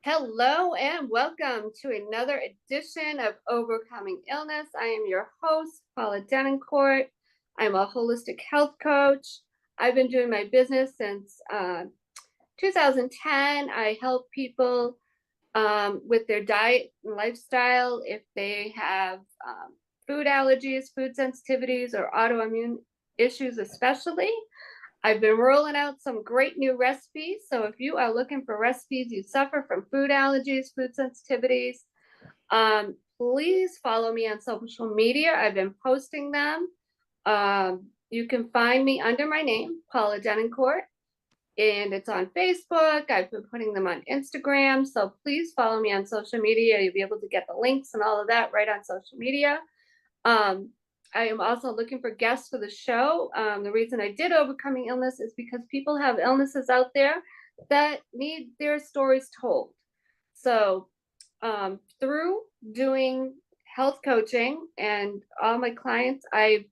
Hello and welcome to another edition of Overcoming Illness. I am your host, Paula Denoncourt. I'm a holistic health coach. I've been doing my business since 2010. I help people with their diet and lifestyle if they have food allergies, food sensitivities, or autoimmune issues, especially. I've been rolling out some great new recipes. So if you are looking for recipes, you suffer from food allergies, food sensitivities, please follow me on social media. I've been posting them. You can find me under my name, Paula Denoncourt, and it's on Facebook. I've been putting them on Instagram. So please follow me on social media. You'll be able to get the links and all of that right on social media. I am also looking for guests for the show. The reason I did Overcoming Illness is because people have illnesses out there that need their stories told. So through doing health coaching and all my clients, I've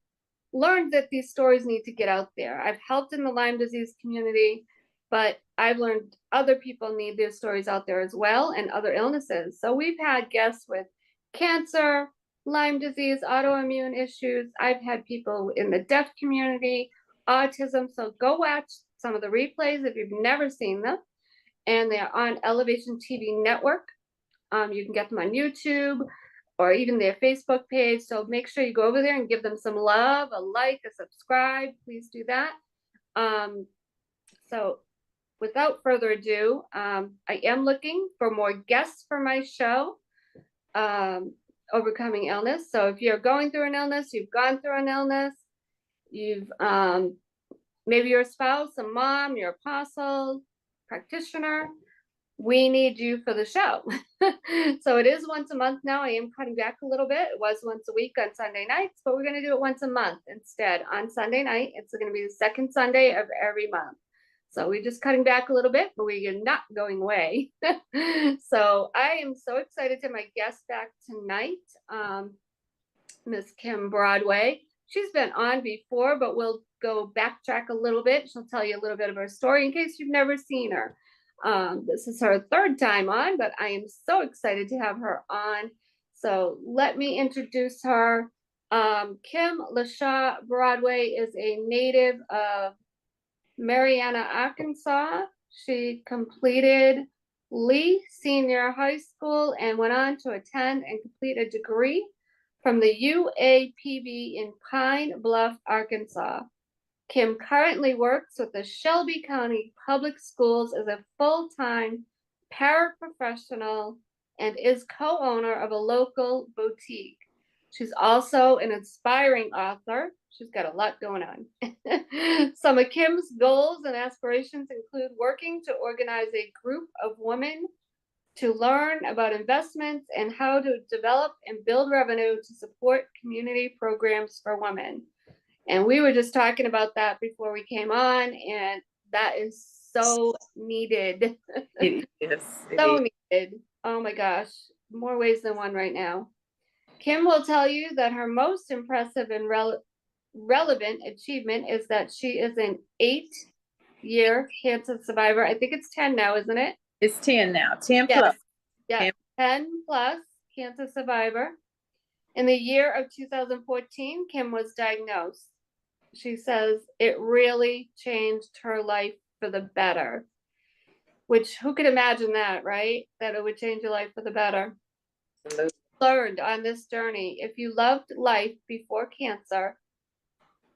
learned that these stories need to get out there. I've helped in the Lyme disease community, but I've learned other people need their stories out there as well, and other illnesses. So we've had guests with cancer, Lyme disease, autoimmune issues. I've had people in the deaf community, autism. So go watch some of the replays if you've never seen them. And they're on Elevation TV Network. You can get them on YouTube or even their Facebook page. So make sure you go over there and give them some love, a like, a subscribe. Please do that. So without further ado, I am looking for more guests for my show. Overcoming Illness. So if you're going through an illness, you've gone through an illness, you've maybe your spouse, a mom, your apostle, practitioner, we need you for the show. So it is once a month now. I am cutting back a little bit. It was once a week on Sunday nights, but we're going to do it once a month instead. On Sunday night, it's going to be the second Sunday of every month. So we're just cutting back a little bit, but we are not going away. So I am so excited to have my guest back tonight, Miss Kim Broadway. She's been on before, but we'll go backtrack a little bit. She'll tell you a little bit of her story in case you've never seen her. This is her third time on, but I am so excited to have her on. So let me introduce her. Kim LaShaw Broadway is a native of Marianna, Arkansas. She completed Lee Senior High School and went on to attend and complete a degree from the UAPB in Pine Bluff, Arkansas. Kim currently works with the Shelby County Public Schools as a full-time paraprofessional and is co-owner of a local boutique. She's also an inspiring author. She's got a lot going on. Some of Kim's goals and aspirations include working to organize a group of women to learn about investments and how to develop and build revenue to support community programs for women. And we were just talking about that before we came on, and that is so needed. It is. So needed. Oh my gosh, more ways than one right now. Kim will tell you that her most impressive and relevant achievement is that she is an 8-year cancer survivor. I think it's 10 now, isn't it? It's 10 now. 10 Yes. plus. Yeah, 10 plus cancer survivor. In the year of 2014, Kim was diagnosed. She says it really changed her life for the better. Which, who could imagine that, right? That it would change your life for the better. Absolutely. Learned on this journey, if you loved life before cancer,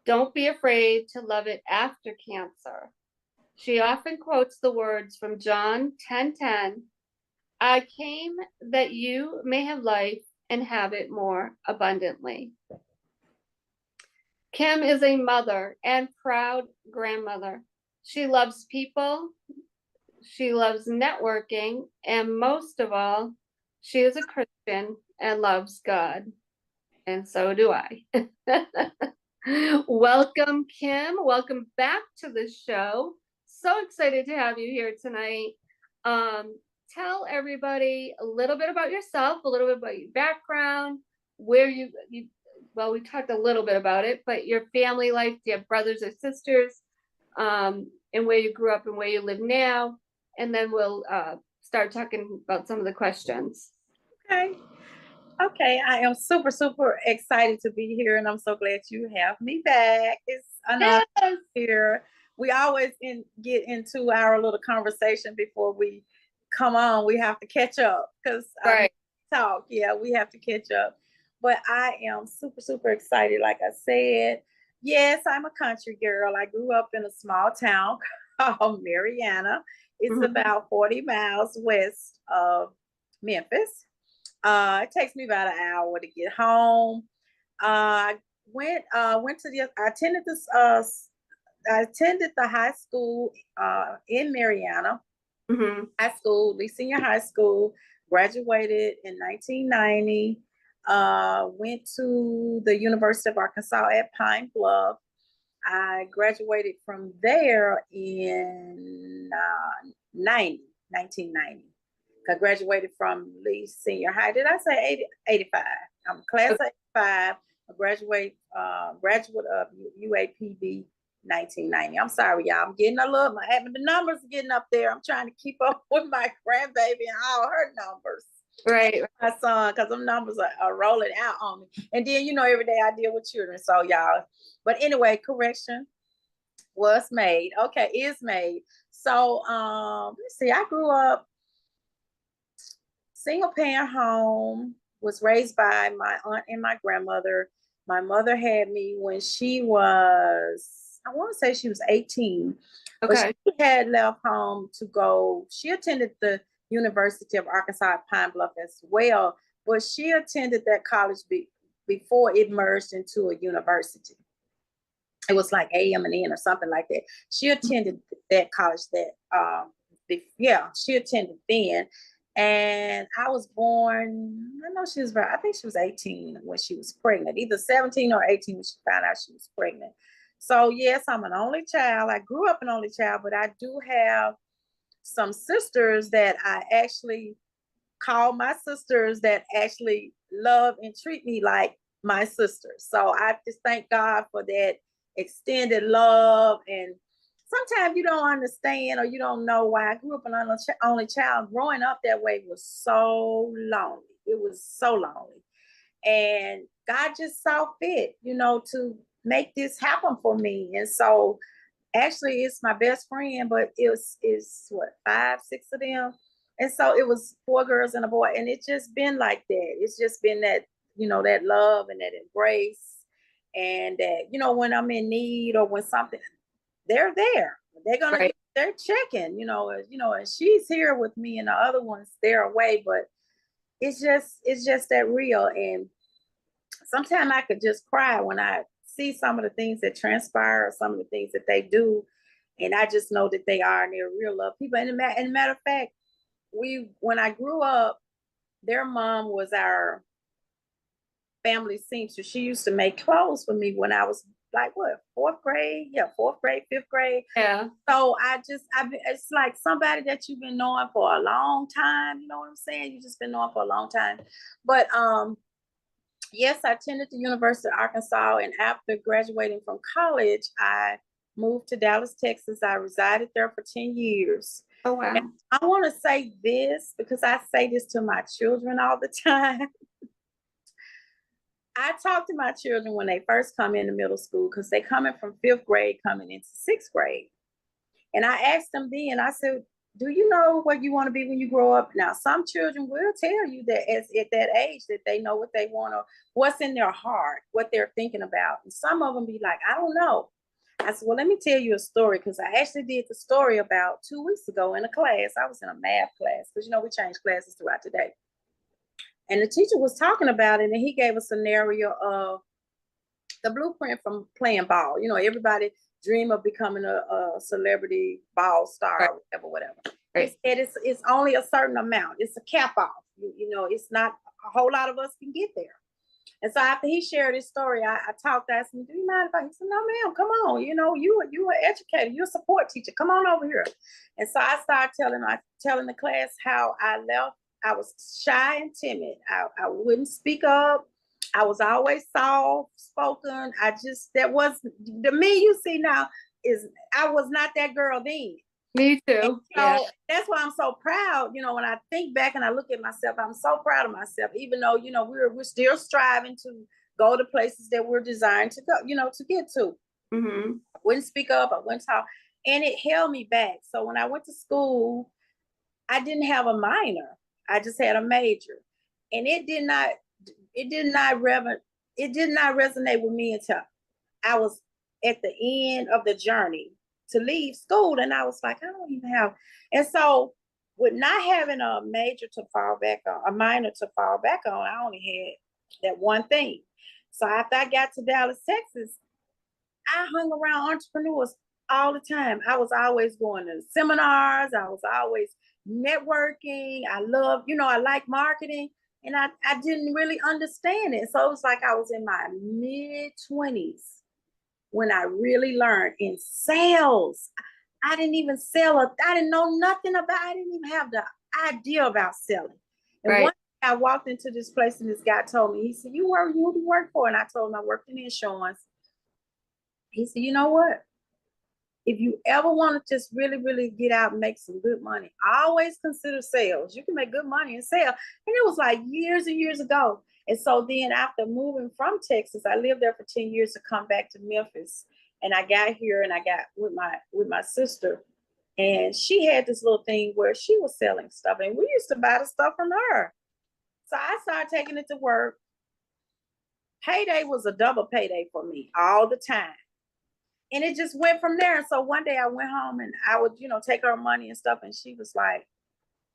don't be afraid to love it after cancer. She often quotes the words from John 10:10, I came that you may have life and have it more abundantly. Kim is a mother and proud grandmother. She loves people. She loves networking. And most of all, she is a Christian and loves God. And so do I. Welcome, Kim. Welcome back to the show. So excited to have you here tonight. Tell everybody a little bit about yourself, a little bit about your background, where you well, we talked a little bit about it, but your family life, do you have brothers or sisters, and where you grew up and where you live now? And then we'll start talking about some of the questions. Okay. Okay, I am super, super excited to be here, and I'm so glad you have me back. It's an honor Yes. here. We always get into our little conversation before we come on. We have to catch up because Right. talk. Yeah, we have to catch up. But I am super, super excited. Like I said, yes, I'm a country girl. I grew up in a small town called Mariana. It's Mhm. about 40 miles west of Memphis. It takes me about an hour to get home. I went to the I attended the high school in Mariana, Mhm. high school, Lee Senior High School, graduated in 1990, went to the University of Arkansas at Pine Bluff. I graduated from there in 1990. I graduated from Lee Senior High. Did I say 85? I'm class of 85. I graduate of UAPB 1990. I'm sorry, y'all. I'm getting a little, the numbers are getting up there. I'm trying to keep up with my grandbaby and all her numbers. Right. My son, because them numbers are rolling out on me. And then, every day I deal with children. So, y'all. But anyway, correction was made. Okay, is made. So, let's see. I grew up single parent home, was raised by my aunt and my grandmother. My mother had me when she was, I want to say she was 18, but Okay. she had left home to go. She attended the University of Arkansas at Pine Bluff as well, but she attended that college before it merged into a university. It was like AM&N or something like that. She attended that college she attended then. And I was born, I think she was 18 when she was pregnant, either 17 or 18 when she found out she was pregnant. So yes, I'm an only child. I grew up an only child, but I do have some sisters that I actually call my sisters that actually love and treat me like my sisters. So I just thank God for that extended love. And sometimes you don't understand or you don't know why. I grew up an only child. Growing up that way was so lonely. It was so lonely. And God just saw fit, to make this happen for me. And so actually it's my best friend, but it's what, 5, 6 of them. And so it was 4 girls and a boy. And it's just been like that. It's just been that, that love and that embrace. And that, when I'm in need or when something, they're there. They're gonna Right. they're checking, and she's here with me and the other ones they're away, but it's just that real. And sometimes I could just cry when I see some of the things that transpire or some of the things that they do. And I just know that they are and they're real love people. And matter of fact, when I grew up, their mom was our family seamstress. She used to make clothes for me when I was like what, 4th grade? Yeah, 4th grade, 5th grade. Yeah. So it's like somebody that you've been knowing for a long time. You know what I'm saying? You just been knowing for a long time. But yes, I attended the University of Arkansas, and after graduating from college, I moved to Dallas, Texas. I resided there for 10 years. Oh, wow. And I want to say this because I say this to my children all the time. I talk to my children when they first come into middle school because they coming from 5th grade, coming into 6th grade. And I asked them then, I said, do you know what you want to be when you grow up? Now, some children will tell you that at that age that they know what they want or what's in their heart, what they're thinking about. And some of them be like, I don't know. I said, well, let me tell you a story because I actually did the story about 2 weeks ago in a class. I was in a math class because, we change classes throughout the day. And the teacher was talking about it and he gave a scenario of the blueprint from playing ball. Everybody dream of becoming a celebrity ball star, right, or whatever. Right. He said it's only a certain amount. It's a cap off. It's not a whole lot of us can get there. And so after he shared his story, I talked, I asked him, do you mind if I, he said, no, ma'am, come on. You are educated. You're a support teacher. Come on over here. And so I started telling the class how I left. I was shy and timid. I wouldn't speak up. I was always soft spoken. That was the me you see now I was not that girl then. Me too. Yeah. So that's why I'm so proud. When I think back and I look at myself, I'm so proud of myself, even though, we're still striving to go to places that we're designed to go, to get to. Mm-hmm. I wouldn't speak up, I wouldn't talk, and it held me back. So when I went to school, I didn't have a minor. I just had a major. And it did not resonate with me until I was at the end of the journey to leave school. And I was like, I don't even have. And so with not having a major to fall back on, a minor to fall back on, I only had that one thing. So after I got to Dallas, Texas, I hung around entrepreneurs all the time. I was always going to seminars. I was always networking. I like marketing, and I didn't really understand it. So it was like I was in my mid-20s when I really learned in sales. I didn't even I didn't know nothing about, I didn't even have the idea about selling. And Right. one day I walked into this place and this guy told me, he said, who do you work for? And I told him I worked in insurance. He said, you know what? If you ever want to just really, really get out and make some good money, always consider sales. You can make good money in sales. And it was like years and years ago. And so then after moving from Texas, I lived there for 10 years to come back to Memphis. And I got here and I got with my sister. And she had this little thing where she was selling stuff. And we used to buy the stuff from her. So I started taking it to work. Payday was a double payday for me all the time. And it just went from there. So one day I went home and I would, take her money and stuff. And she was like,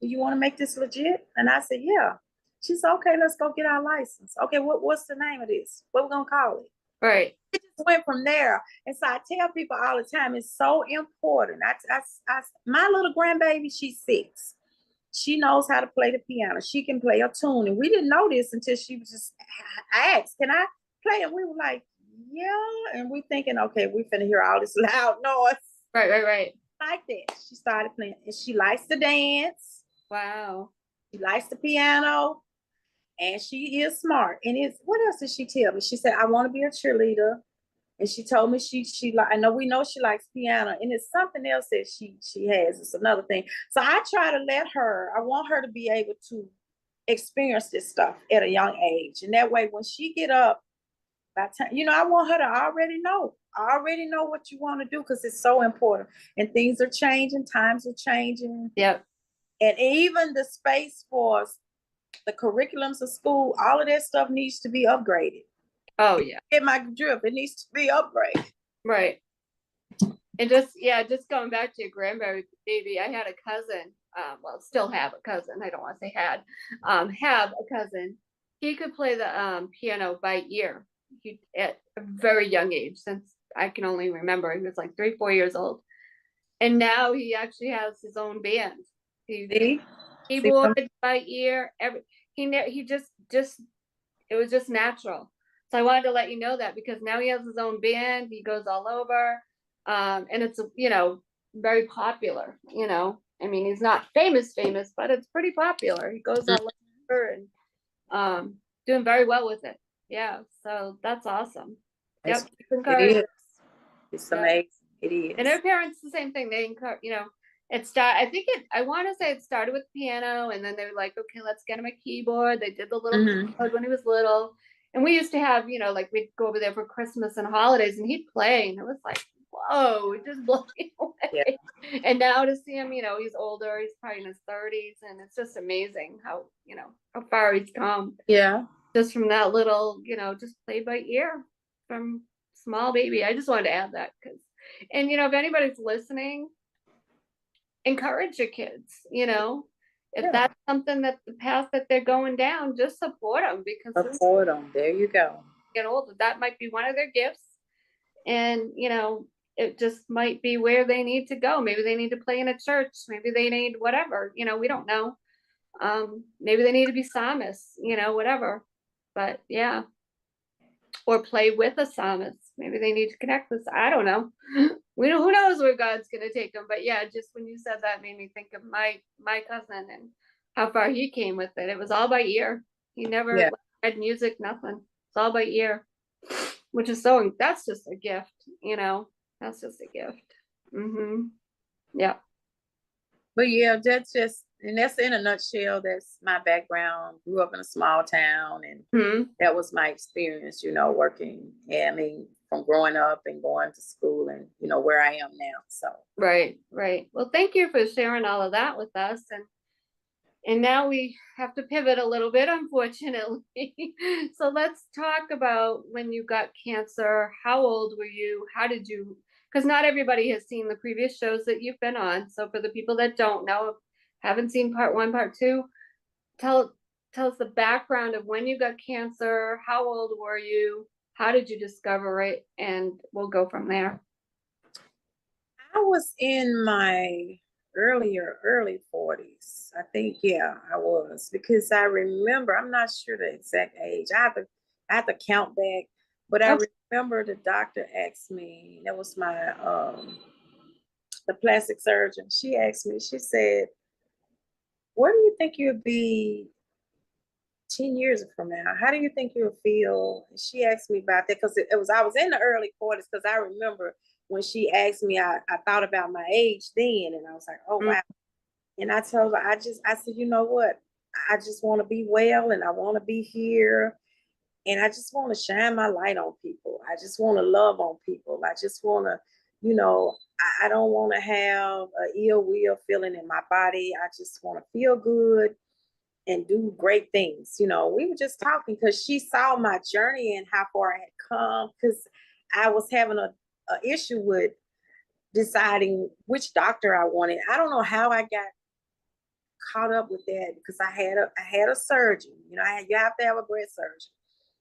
do you want to make this legit? And I said, yeah. She said, okay, let's go get our license. Okay, what's the name of this? What we gonna call it? Right. It just went from there. And so I tell people all the time, it's so important. My little grandbaby, she's 6. She knows how to play the piano. She can play a tune. And we didn't know this until she was just asked, can I play? And we were like, yeah. And we thinking, okay, we finna hear all this loud noise. Right. Like that. She started playing. And she likes to dance. Wow. She likes the piano. And she is smart. And what else did she tell me? She said, I want to be a cheerleader. And she told me we know she likes piano. And it's something else that she has. It's another thing. So I try to I want her to be able to experience this stuff at a young age. And that way, when she get up, by time, I want her to already know. I already know what you want to do because it's so important. And things are changing. Times are changing. Yep. And even the space for the curriculums of school, all of that stuff needs to be upgraded. Oh, yeah. Get my drip. It needs to be upgraded. Right. And just going back to your grandbaby, I had a cousin, still have a cousin. I don't want to say have a cousin. He could play the piano by ear. He at a very young age, since I can only remember. He was like 3, 4 years old. And now he actually has his own band. He keyboard by ear. He just it was just natural. So I wanted to let you know that, because now he has his own band. He goes all over. And it's, very popular, I mean, he's not famous, but it's pretty popular. He goes all over and doing very well with it. Yeah. So that's awesome. Yep. It's amazing. It is. And their parents, the same thing. They encourage, I want to say it started with piano, and then they were like, okay, let's get him a keyboard. They did the little keyboard when he was little. And we used to have, we'd go over there for Christmas and holidays, and he'd play, and it was like, whoa, it just blew me away. Yeah. And now to see him, he's older, he's probably in his 30s, and it's just amazing how far he's come. Yeah. Just from that little, just play by ear from small baby. I just wanted to add that, and if anybody's listening, encourage your kids, if that's something that the path that they're going down, just support them, because support them. There you go. Get older, that might be one of their gifts, and it just might be where they need to go. Maybe they need to play in a church. Maybe they need whatever. We don't know. Maybe they need to be psalmists. Whatever. But yeah, or play with a psalmist. Maybe they need to connect with. I don't know. Who knows where God's gonna take them. But yeah, just when you said that, made me think of my cousin and how far he came with it. It was all by ear. He never read music, nothing. It's all by ear, which is that's just a gift. That's just a gift. Yeah. But yeah, that's just, and that's in a nutshell. That's my background. Grew up in a small town, and Hmm. that was my experience, working. Yeah, I mean, from growing up and going to school, and where I am now. So, Right, right. Well, thank you for sharing all of that with us. And now we have to pivot a little bit, unfortunately. So let's talk about when you got cancer. How old were you? How did you? Because not everybody has seen the previous shows that you've been on. So for the people that don't know, haven't seen part one, part two, tell tell us the background of when you got cancer. How old were you? How did you discover it? And we'll go from there. I was in my early 40s. I think, yeah, I was, because I remember, I'm not sure the exact age. I have to count back, but I Okay. remember the doctor asked me, that was my the plastic surgeon. She asked me, she said, "Where do you think you'll be 10 years from now? How do you think you'll feel?" And she asked me about that because it was, I was in the early 40s, because I remember when she asked me, I thought about my age then, and I was like, oh, Mm. wow. And I told her, I said, you know what? I just want to be well, and I want to be here. And I just want to shine my light on people. I just want to love on people. I just want to, I don't want to have a ill will feeling in my body. I just want to feel good and do great things. We were just talking because she saw my journey and how far I had come, because I was having a issue with deciding which doctor I wanted. I don't know how I got caught up with that, because I had a surgeon. You have to have a breast surgeon.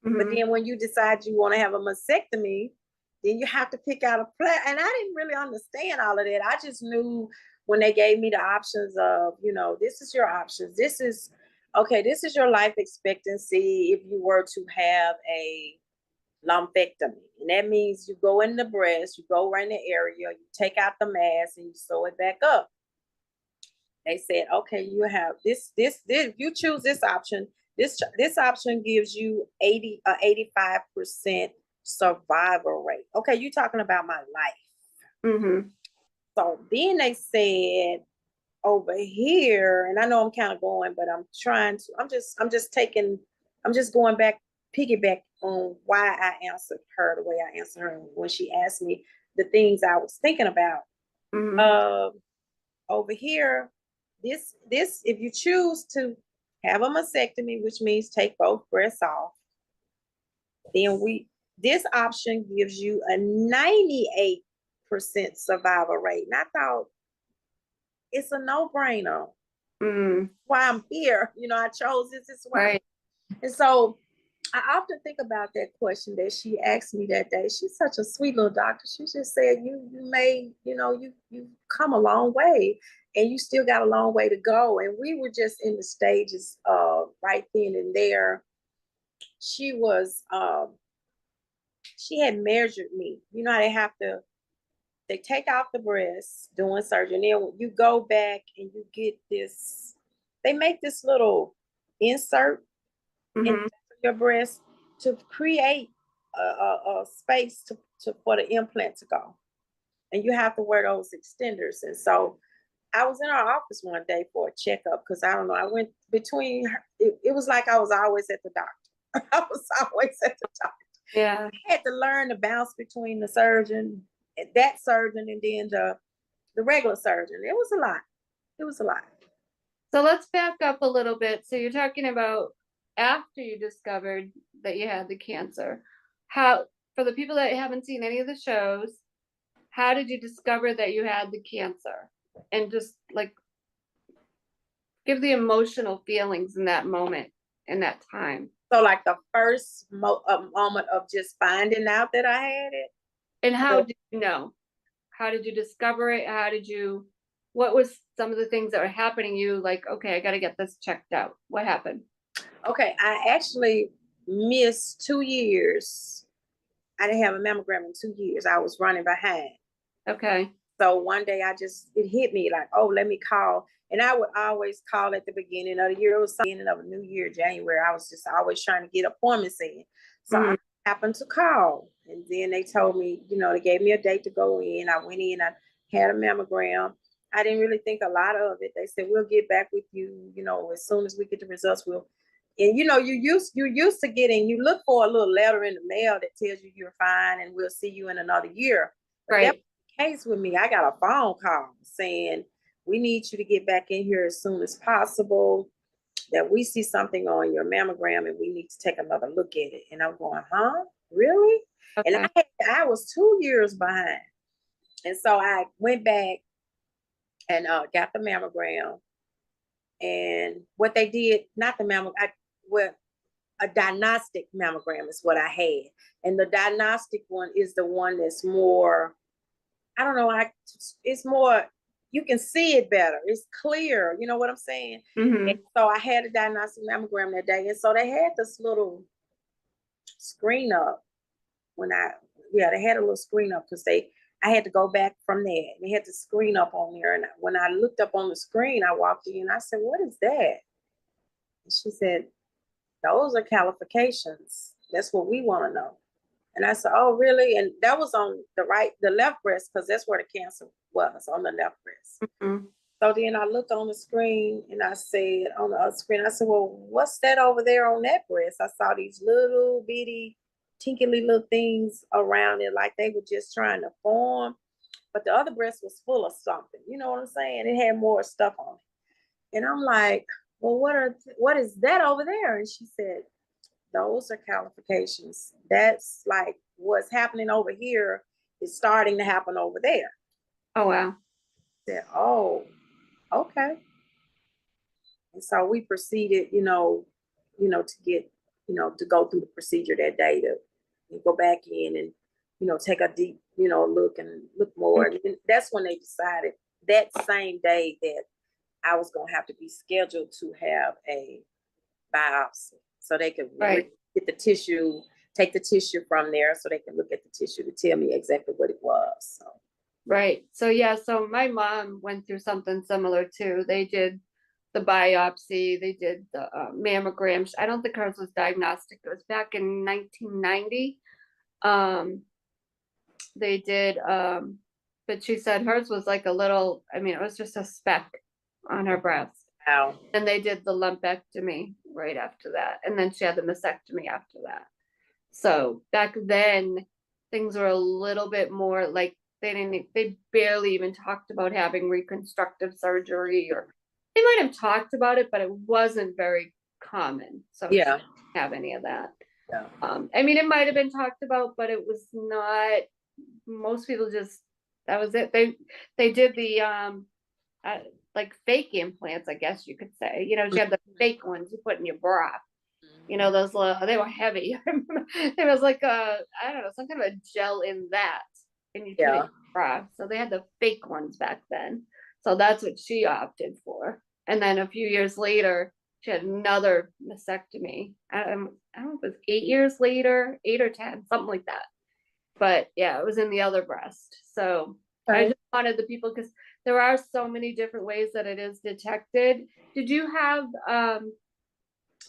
But Mhm. then when you decide you want to have a mastectomy, then you have to pick out a plan. And I didn't really understand all of that. I just knew when they gave me the options of, this is your options. This is okay. This is your life expectancy if you were to have a lumpectomy. And that means you go in the breast, you go right in the area, you take out the mass, and you sew it back up. They said, okay, you have this, you choose this option. This option gives you 85% survival rate. Okay, you're talking about my life. Mhm. So then they said over here, and I know I'm kind of going, but I'm just going back, piggyback on why I answered her the way I answered her when she asked me the things I was thinking about. Mhm. Uh, Over here, this if you choose to have a mastectomy, which means take both breasts off, then we this option gives you a 98% survival rate. And I thought it's a no-brainer. Mm. Why I'm here. I chose this is why. Right. And so I often think about that question that she asked me that day. She's such a sweet little doctor. She just said, you made, you come a long way, and you still got a long way to go. And we were just in the stages right then and there. She was she had measured me. You know how they take off the breast doing surgery, and then you go back and you get this, they make this little insert in Mhm. your breast to create a space for the implant to go. And you have to wear those extenders. And so I was in our office one day for a checkup, because I don't know, I went between her, it was like I was always at the doctor. I was always at the doctor. Yeah. I had to learn to bounce between the surgeon, that surgeon, and then the regular surgeon. It was a lot. It was a lot. So let's back up a little bit. So you're talking about after you discovered that you had the cancer. How, for the people that haven't seen any of the shows, how did you discover that you had the cancer? And just like give the emotional feelings in that moment, in that time. So like the first moment of just finding out that I had it. And how did you know? How did you discover it? What was some of the things that were happening? You like, okay, I got to get this checked out. What happened? Okay, I actually missed 2 years. I didn't have a mammogram in 2 years. I was running behind. Okay. So one day it hit me like, oh, let me call. And I would always call at the beginning of the year. It was the beginning of a new year, January. I was just always trying to get appointments in. So I Mhm. happened to call. And then they told me, they gave me a date to go in. I went in, I had a mammogram. I didn't really think a lot of it. They said, we'll get back with you, as soon as we get the results, and you're used to getting, you look for a little letter in the mail that tells you you're fine and we'll see you in another year. But that Right. was the case with me. I got a phone call saying, we need you to get back in here as soon as possible, that we see something on your mammogram and we need to take another look at it. And I'm going, huh? Really? And Okay. I was 2 years behind. And so I went back and got the mammogram. And what they did, not the mammogram, well, a diagnostic mammogram is what I had. And the diagnostic one is the one that's more, I don't know, it's more, you can see it better. It's clear. You know what I'm saying? And so I had a diagnostic mammogram that day. And so they had this little screen up they had a little screen up because I had to go back from there. They had the screen up on there. And when I looked up on the screen, I walked in and I said, what is that? And she said, those are qualifications. That's what we want to know. And I said, oh, really? And that was on the left breast, because that's where the cancer was, on the left breast. Mm-hmm. So then I looked on the screen and I said, on the other screen, I said, well, what's that over there on that breast? I saw these little bitty, tinkly little things around it, like they were just trying to form. But the other breast was full of something. You know what I'm saying? It had more stuff on it. And I'm like, well, what is that over there? And she said, those are qualifications. That's like what's happening over here is starting to happen over there. Oh, wow. I said, oh, okay. And so we proceeded, to get, to go through the procedure that day to go back in and, take a deep, look and look more. And that's when they decided that same day that I was going to have to be scheduled to have a biopsy so they could get the tissue, take the tissue from there so they can look at the tissue to tell me exactly what it was. So. Right. So, yeah, so my mom went through something similar too. They did the biopsy, they did the mammograms. I don't think hers was diagnostic. It was back in 1990. They did, but she said hers was like a little, I mean, it was just a speck on her breast. Wow. And they did the lumpectomy right after that. And then she had the mastectomy after that. So back then, things were a little bit more like they barely even talked about having reconstructive surgery, or they might have talked about it, but it wasn't very common. So yeah, she didn't have any of that. Yeah. I mean, it might have been talked about, but it was not. Most people just, that was it. They did the like fake implants, I guess you could say. She had the fake ones you put in your bra. Those little, they were heavy. There was like I don't know, some kind of a gel in that, and you put it in your bra. So they had the fake ones back then. So that's what she opted for. And then a few years later, she had another mastectomy. I don't know if it was 8 years later, 8 or 10, something like that. But yeah, it was in the other breast. So I just wanted the people, because there are so many different ways that it is detected. Did you have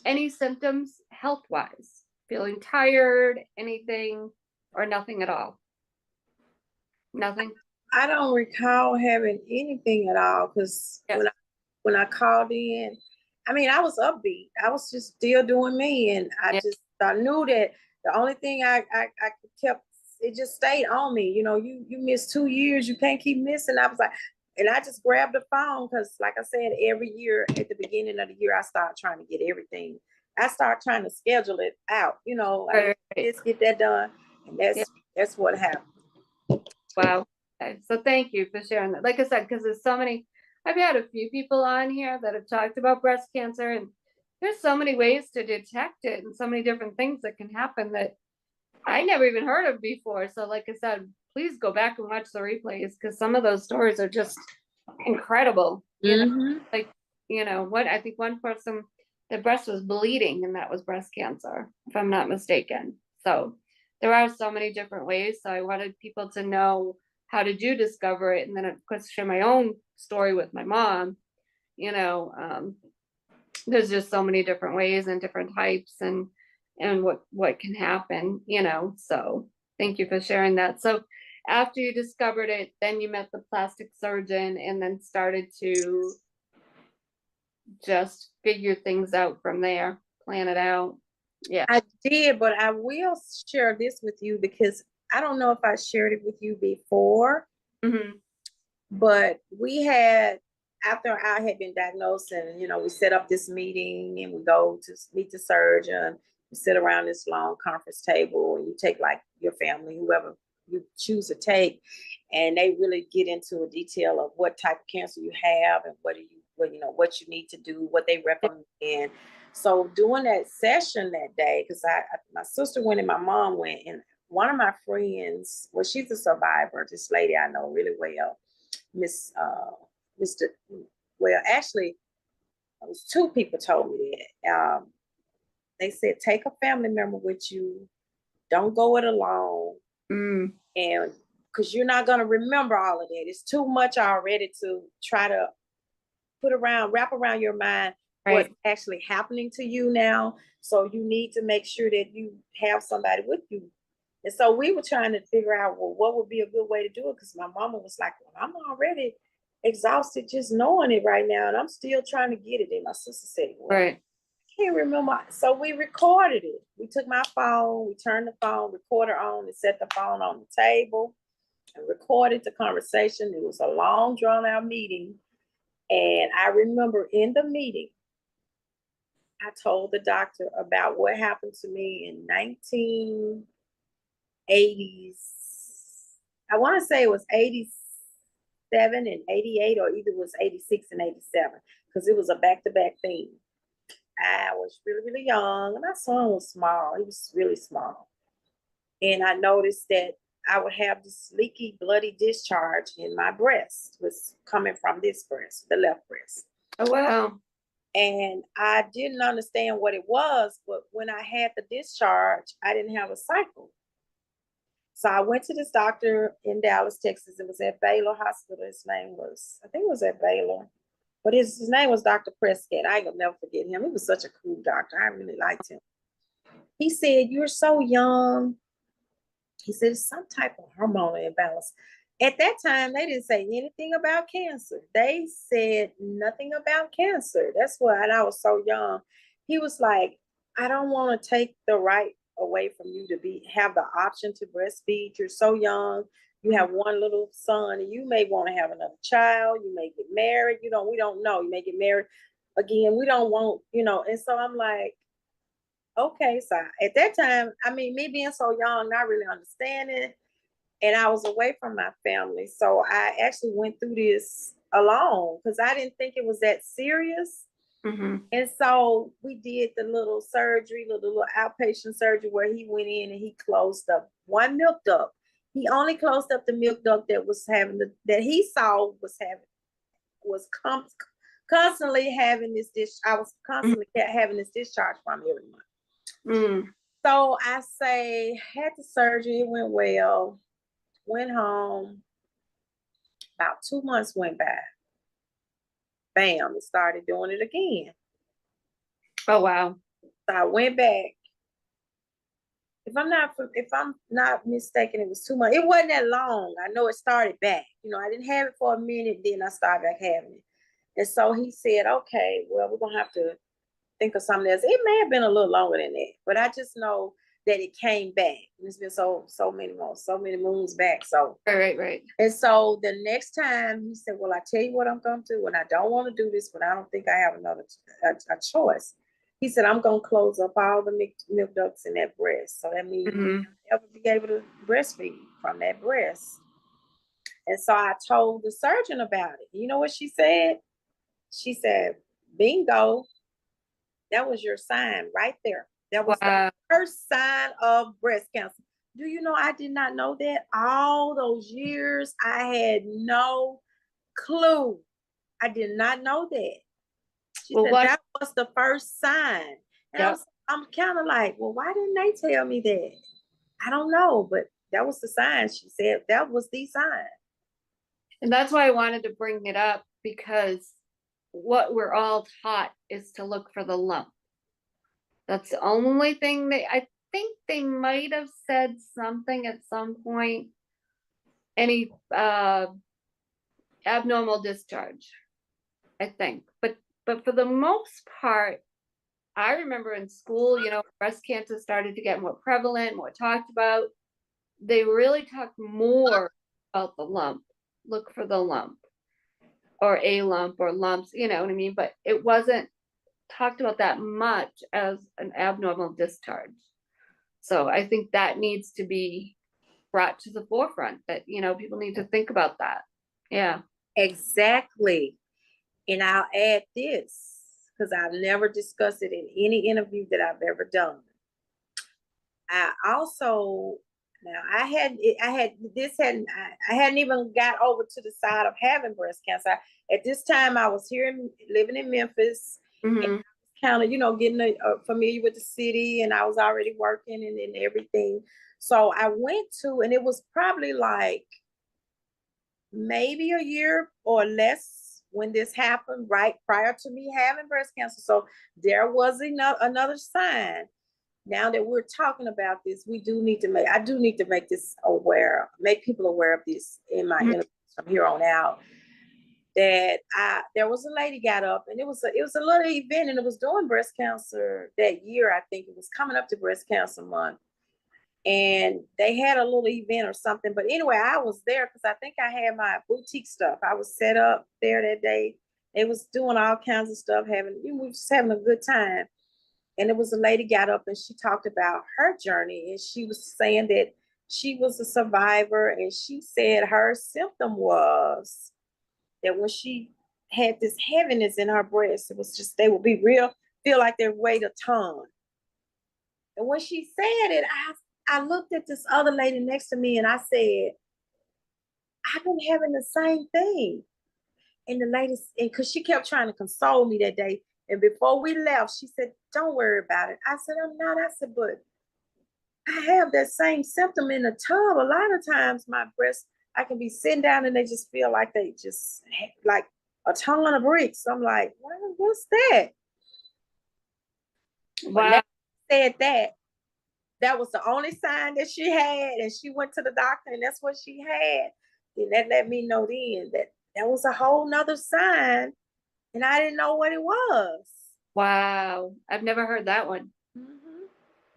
any symptoms health-wise? Feeling tired, anything, or nothing at all? Nothing? I don't recall having anything at all, because when I called in, I mean, I was upbeat. I was just still doing me, and I knew that the only thing I kept, it just stayed on me. You missed 2 years, you can't keep missing. I was like, and I just grabbed the phone, because like I said, every year at the beginning of the year, I start trying to get everything. I start trying to schedule it out. Just get that done, and that's what happened. Wow. Okay. So thank you for sharing that. Like I said, because there's so many, I've had a few people on here that have talked about breast cancer, and there's so many ways to detect it and so many different things that can happen that I never even heard of before. So like I said, please go back and watch the replays, because some of those stories are just incredible. Like, I think one person, the breast was bleeding, and that was breast cancer, if I'm not mistaken. So there are so many different ways. So I wanted people to know how to discover it. And then of course share my own story with my mom. There's just so many different ways and different types and what can happen, so thank you for sharing that. So after you discovered it, then you met the plastic surgeon and then started to just figure things out from there, plan it out. Yeah. I did, but I will share this with you because I don't know if I shared it with you before, Hmm. but we had, after I had been diagnosed, and we set up this meeting and we go to meet the surgeon, we sit around this long conference table and you take like your family, whoever you choose to take, and they really get into a detail of what type of cancer you have and what you need to do, what they recommend. So during that session that day, because my sister went and my mom went, and one of my friends, well, she's a survivor, this lady I know really well, Mr. Well, actually, it was two people told me that. They said take a family member with you. Don't go it alone, Mm, and because you're not gonna remember all of that. It's too much already to try to wrap around your mind what's right. actually happening to you now. So you need to make sure that you have somebody with you. And so we were trying to figure out, well, what would be a good way to do it? Because my mama was like, well, I'm already exhausted just knowing it right now, and I'm still trying to get it. And my sister said, well, Right. I can't remember. So we recorded it. We took my phone, we turned the phone recorder on and set the phone on the table and recorded the conversation. It was a long, drawn out meeting. And I remember in the meeting, I told the doctor about what happened to me in 1980s. I want to say it was 87 and 88, or either it was 86 and 87, because it was a back-to-back thing. I was really, really young, and my son was small. He was really small. And I noticed that I would have this leaky, bloody discharge in my breast, was coming from this breast, the left breast. Oh, wow. And I didn't understand what it was, but when I had the discharge, I didn't have a cycle. So I went to this doctor in Dallas, Texas. It was at Baylor Hospital. His name was, I think it was at Baylor, but his name was Dr. Prescott. I will never forget him. He was such a cool doctor. I really liked him. He said, "You're so young." He said, "It's some type of hormonal imbalance." At that time, they didn't say anything about cancer. They said nothing about cancer. That's why, and I was so young. He was like, "I don't want to take the right away from you to have the option to breastfeed. You're so young. You have one little son, and you may want to have another child. You may get married. We don't know. You may get married again. We don't want. And so I'm like, okay. So at that time, I mean, me being so young, not really understanding, and I was away from my family. So I actually went through this alone because I didn't think it was that serious. Hmm. And so we did the little surgery, the little outpatient surgery where he went in and he closed up one milk duct. He only closed up the milk duct that was that he saw was constantly having this I was constantly having this discharge from every month. Mm. So I had the surgery, it went well, went home. About 2 months went by. Bam, it started doing it again. Oh, wow. So I went back. If I'm not mistaken, it was 2 months. It wasn't that long. I know it started back. I didn't have it for a minute, then I started back having it. And so he said, okay, well, we're gonna have to think of something else. It may have been a little longer than that, but I just know that it came back. It's been so many moons back. So Right. and so the next time he said, well, I tell you what I'm going to do when I don't want to do this, but I don't think I have a choice. He said, I'm going to close up all the milk ducts in that breast. So that means Hmm. you'll never be able to breastfeed from that breast. And so I told the surgeon about it. You know what she said? She said, bingo, that was your sign right there. That was the Wow. first sign of breast cancer. Do you know I did not know that? All those years, I had no clue. I did not know that. She Well, said what? that was the first sign. And Yep. I'm kind of like, well, why didn't they tell me that? I don't know, but that was the sign. She said that was the sign. And that's why I wanted to bring it up, because what we're all taught is to look for the lump. That's the only thing I think they might have said something at some point any abnormal discharge, I think. But for the most part, I remember in school, breast cancer started to get more prevalent, more talked about. They really talked more about the lump. Look for the lump or a lump or lumps, you know what I mean? But it wasn't talked about that much as an abnormal discharge. So I think that needs to be brought to the forefront that, people need to think about that. Yeah. Exactly. And I'll add this because I've never discussed it in any interview that I've ever done. I also now I hadn't even got over to the side of having breast cancer. At this time, I was here living in Memphis, and Mm-hmm. kind of getting familiar with the city, and I was already working and everything. So I went to, and it was probably like maybe a year or less when this happened, right prior to me having breast cancer. So there was another sign. Now that we're talking about this, I do need to make people aware of this in my interviews from here on out. That there was a lady got up, and it was a little event, and it was doing breast cancer that year. I think it was coming up to breast cancer month, and they had a little event or something. But anyway, I was there because I think I had my boutique stuff. I was set up there that day. They was doing all kinds of stuff, we were just having a good time. And it was a lady got up and she talked about her journey, and she was saying that she was a survivor, and she said her symptom was that when she had this heaviness in her breast, it was just they would be real, feel like they weighed a ton. And when she said it, I looked at this other lady next to me and I said, I've been having the same thing. And the lady, and because she kept trying to console me that day. And before we left, she said, don't worry about it. I said, I'm not. I said, but I have that same symptom in the tub. A lot of times my breasts, I can be sitting down and they just feel like they just like a ton of bricks. I'm like, what's that? When Wow. they said that was the only sign that she had, and she went to the doctor, and that's what she had. And that let me know then that was a whole nother sign, and I didn't know what it was. Wow. I've never heard that one. Mm-hmm.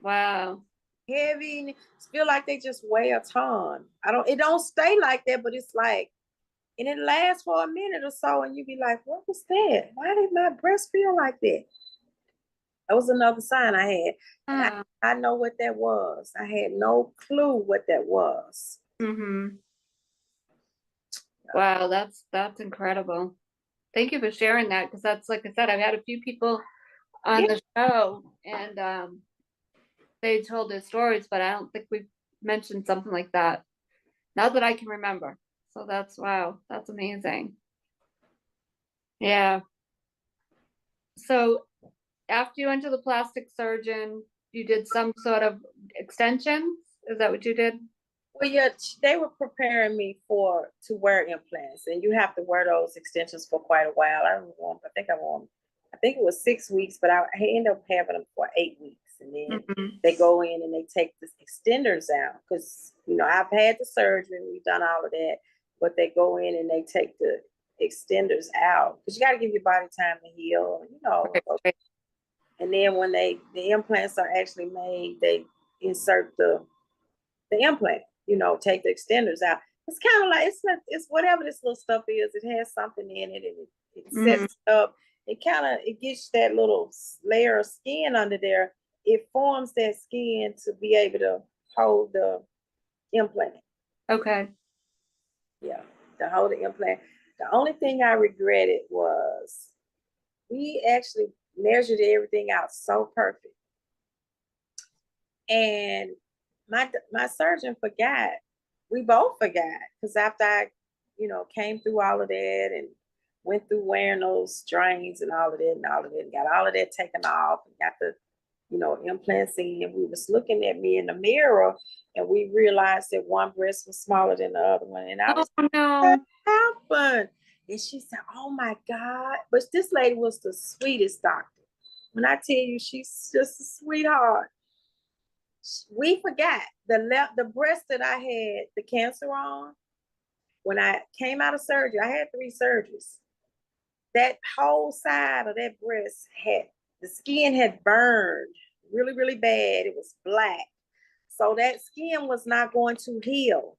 Wow. Heavy, feel like they just weigh a ton. It don't stay like that, but it's like, and it lasts for a minute or so, and you be like, what was that? Why did my breast feel like that? That was another sign I had. And Oh. I know what that was. I had no clue what that was. Mm-hmm. Wow, that's incredible. Thank you for sharing that, because that's, like I said, I've had a few people on Yeah. the show, and they told their stories, but I don't think we've mentioned something like that. Not that I can remember. So wow, that's amazing. Yeah. So after you went to the plastic surgeon, you did some sort of extensions? Is that what you did? Well, yeah, they were preparing me to wear implants, and you have to wear those extensions for quite a while. I think it was 6 weeks, but I ended up having them for 8 weeks, and then Mm-hmm. they go in and they take the extenders out because I've had the surgery, we've done all of that, but they go in and they take the extenders out because you got to give your body time to heal, Right. and then when the implants are actually made, they insert the implant, take the extenders out. It's kind of like it's whatever this little stuff is. It has something in it, and it Mm-hmm. sets up. It gets that little layer of skin under there. It forms that skin to be able to hold the implant. Okay. Yeah, to hold the implant. The only thing I regretted was we actually measured everything out so perfect, and my surgeon forgot. We both forgot because after I, came through all of that and went through wearing those strings and all of that and all of that, and got all of that taken off and got the, implants in. And we was looking at me in the mirror, and we realized that one breast was smaller than the other one. And I Oh was like, what no. happened? And she said, oh my God. But this lady was the sweetest doctor. When I tell you, she's just a sweetheart. We forgot the breast that I had the cancer on. when I came out of surgery, I had 3 surgeries. That whole side of that breast the skin had burned really, really bad. It was black. So that skin was not going to heal.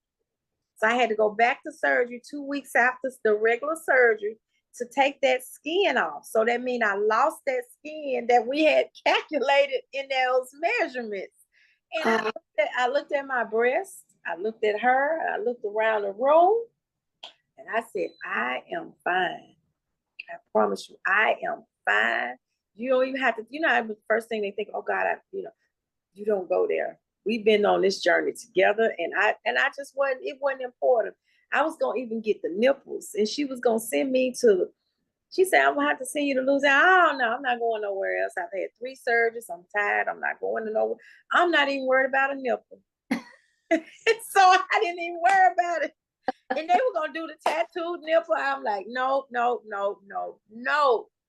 So I had to go back to surgery 2 weeks after the regular surgery to take that skin off. So that means I lost that skin that we had calculated in those measurements. And I looked at my breast, I looked at her, I looked around the room, and I said, I am fine. I promise you, I am fine. You don't even have to, the first thing they think, oh God, you don't go there. We've been on this journey together, and I just it wasn't important. I was gonna even get the nipples, and she was gonna send me she said, I'm gonna have to send you to Louisiana. I don't know, I'm not going nowhere else. I've had 3 surgeries, I'm tired, I'm not going to nowhere. I'm not even worried about a nipple. So I didn't even worry about it. And they were gonna do the tattooed nipple. I'm like, no,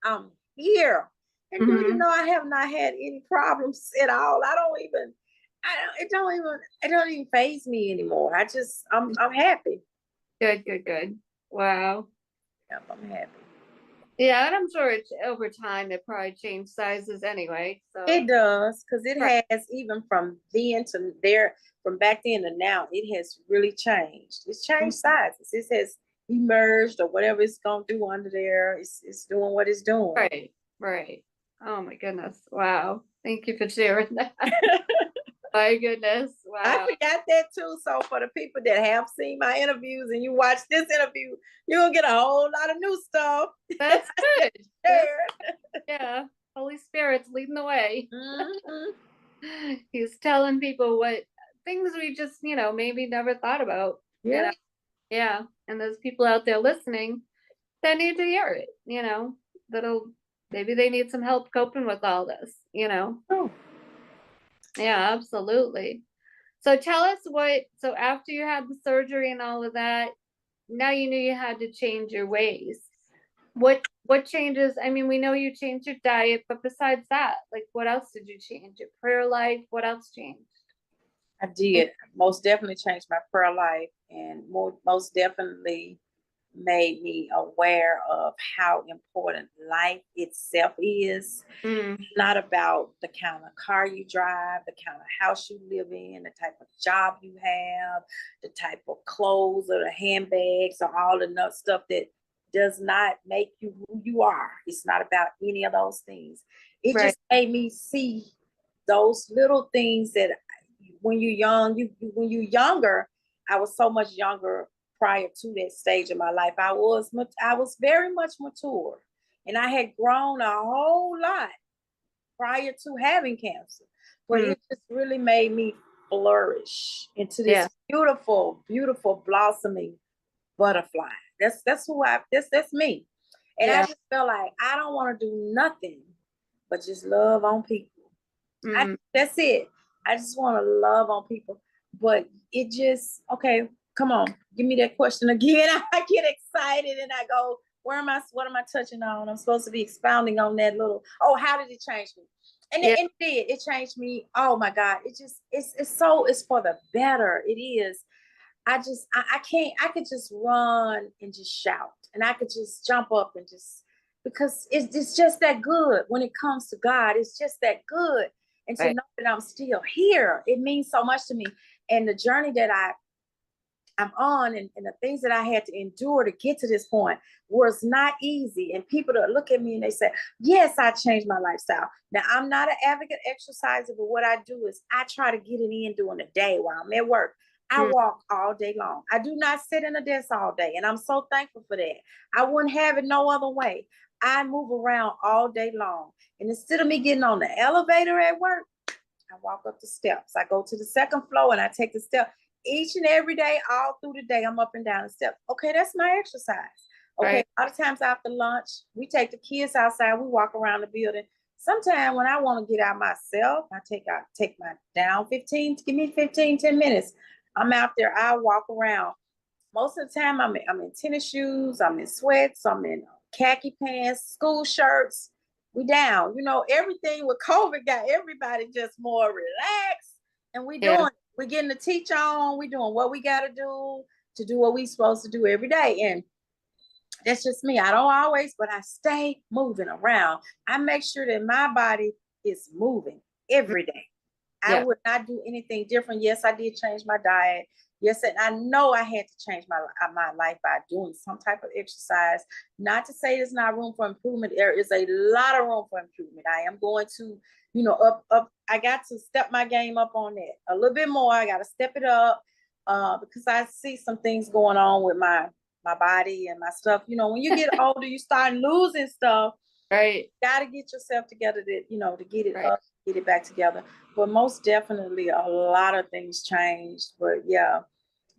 I'm here. And do you know I have not had any problems at all? It don't even faze me anymore. I'm happy. Good. Wow. Yep, I'm happy. Yeah, and I'm sure over time it probably changed sizes anyway. So it does, because it has, even from then to there, from back then to now, it has really changed. It's changed sizes. It has emerged, or whatever it's gonna do under there. It's doing what it's doing. Right. Oh my goodness. Wow. Thank you for sharing that. My goodness. Wow. I forgot that too. So for the people that have seen my interviews and you watch this interview, you'll get a whole lot of new stuff. That's good. Yeah. Holy Spirit's leading the way. He's telling people what things we just, maybe never thought about. Yeah. Yeah. And there's people out there listening that need to hear it, maybe they need some help coping with all this, Oh. Yeah, absolutely. So tell us so after you had the surgery and all of that, now you knew you had to change your ways. What changes? I mean, we know you changed your diet, but besides that, like what else did you change? Your prayer life, what else changed? I did most definitely change my prayer life, and most definitely made me aware of how important life itself is. It's not about the kind of car you drive, the kind of house you live in, the type of job you have, the type of clothes or the handbags or all the stuff that does not make you who you are. It's not about any of those things. It just made me see those little things that when you're younger, I was so much younger prior to that stage of my life. I was very much mature, and I had grown a whole lot prior to having cancer, but it just really made me flourish into this beautiful, beautiful blossoming butterfly. That's me. And I just felt like I don't want to do nothing but just love on people. That's it. I just want to love on people. But it just, okay, come on, give me that question again. I get excited and I go, what am I touching on? I'm supposed to be expounding on that how did it change me? And it did. It changed me. Oh my God. It's for the better. It is. I could just run and just shout, and I could just jump up and just, because it's just that good when it comes to God. It's just that good. And to know that I'm still here, it means so much to me. And the journey that I'm on, and the things that I had to endure to get to this point was not easy. And people that look at me and they say, yes, I changed my lifestyle. Now, I'm not an advocate exerciser, but what I do is I try to get it in during the day while I'm at work. I walk all day long. I do not sit in a desk all day. And I'm so thankful for that. I wouldn't have it no other way. I move around all day long. And instead of me getting on the elevator at work, I walk up the steps. I go to the second floor and I take the step. Each and every day, all through the day, I'm up and down the steps. Okay, that's my exercise. Okay, a lot of times after lunch, we take the kids outside. We walk around the building. Sometimes when I want to get out myself, I take my down 15, give me 15, 10 minutes. I'm out there, I walk around. Most of the time, I'm in tennis shoes, I'm in sweats, I'm in khaki pants, school shirts. We down. Everything with COVID got everybody just more relaxed. And we're getting to teach on. We're doing what we got to do to do what we supposed to do every day. And that's just me. I don't always, but I stay moving around. I make sure that my body is moving every day. I Yeah. would not do anything different. Yes, I did change my diet. Yes, and I know I had to change my life by doing some type of exercise. Not to say there's not room for improvement. There is a lot of room for improvement. I am going to, up. I got to step my game up on that a little bit more. I got to step it up because I see some things going on with my body and my stuff. When you get older, you start losing stuff. Right. Got to get yourself together to get it Right. up, get it back together. But most definitely a lot of things changed. But yeah,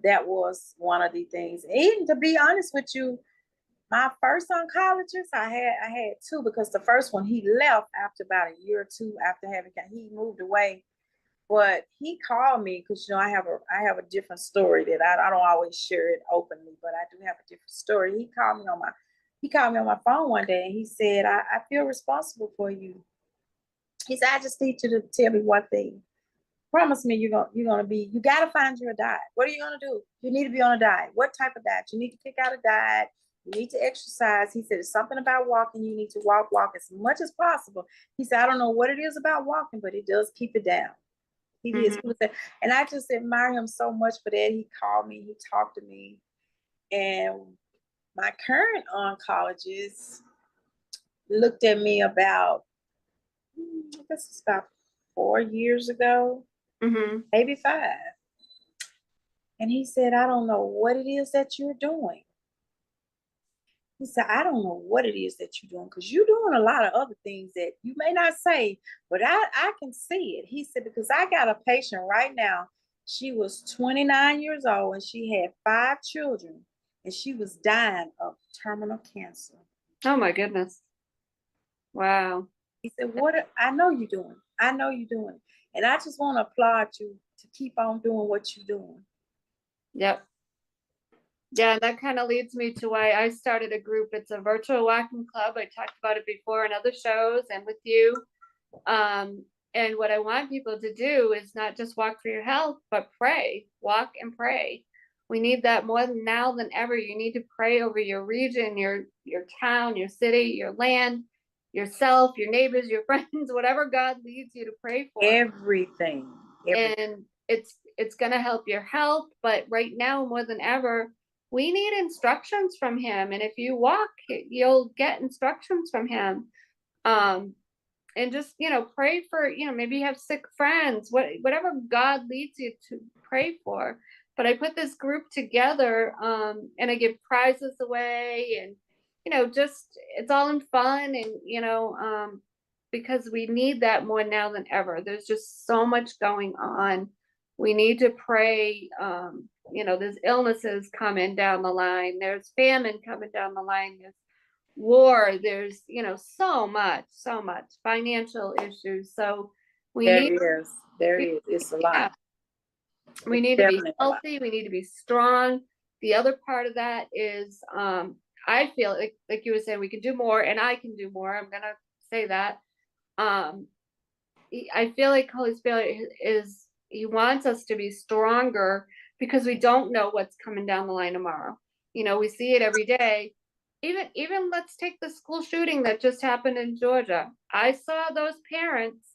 that was one of the things. And to be honest with you, my first oncologist, I had two, because the first one, he left after about a year or two after he moved away. But he called me because I have a different story that I don't always share it openly, but I do have a different story. He called me on my phone one day and he said, I feel responsible for you. He said, I just need you to tell me one thing. Promise me you gotta find you a diet. What are you gonna do? You need to be on a diet. What type of diet? You need to pick out a diet. You need to exercise. He said, it's something about walking. You need to walk as much as possible. He said, I don't know what it is about walking, but it does keep it down. He did. Mm-hmm. And I just admire him so much for that. He called me, he talked to me. And my current oncologist looked at me about, I guess it's about 4 years ago, Mm-hmm. maybe 5. And he said, I don't know what it is that you're doing. He said, I don't know what it is that you're doing, because you're doing a lot of other things that you may not say, but I can see it. He said, because I got a patient right now. She was 29 years old and she had 5 children and she was dying of terminal cancer. Oh my goodness. Wow. He said, I know you're doing. I know you're doing. And I just want to applaud you to keep on doing what you're doing. Yep. Yeah, that kind of leads me to why I started a group. It's a virtual walking club. I talked about it before in other shows and with you. And what I want people to do is not just walk for your health, but pray, walk and pray. We need that more now than ever. You need to pray over your region, your town, your city, your land, yourself, your neighbors, your friends, whatever God leads you to pray for. Everything. And it's going to help your health. But right now, more than ever, we need instructions from him. And if you walk, you'll get instructions from him. And just, pray for, maybe you have sick friends, whatever God leads you to pray for. But I put this group together, and I give prizes away, and, just, it's all in fun. And, because we need that more now than ever. There's just so much going on. We need to pray. There's illnesses coming down the line. There's famine coming down the line. There's war. There's, so much financial issues. So There is. It's a lot. Yeah, we need to be healthy. We need to be strong. The other part of that is, I feel like you were saying, we can do more, and I can do more. I'm going to say that. I feel like Holy Spirit he wants us to be stronger because we don't know what's coming down the line tomorrow. We see it every day. Even let's take the school shooting that just happened in Georgia. I saw those parents.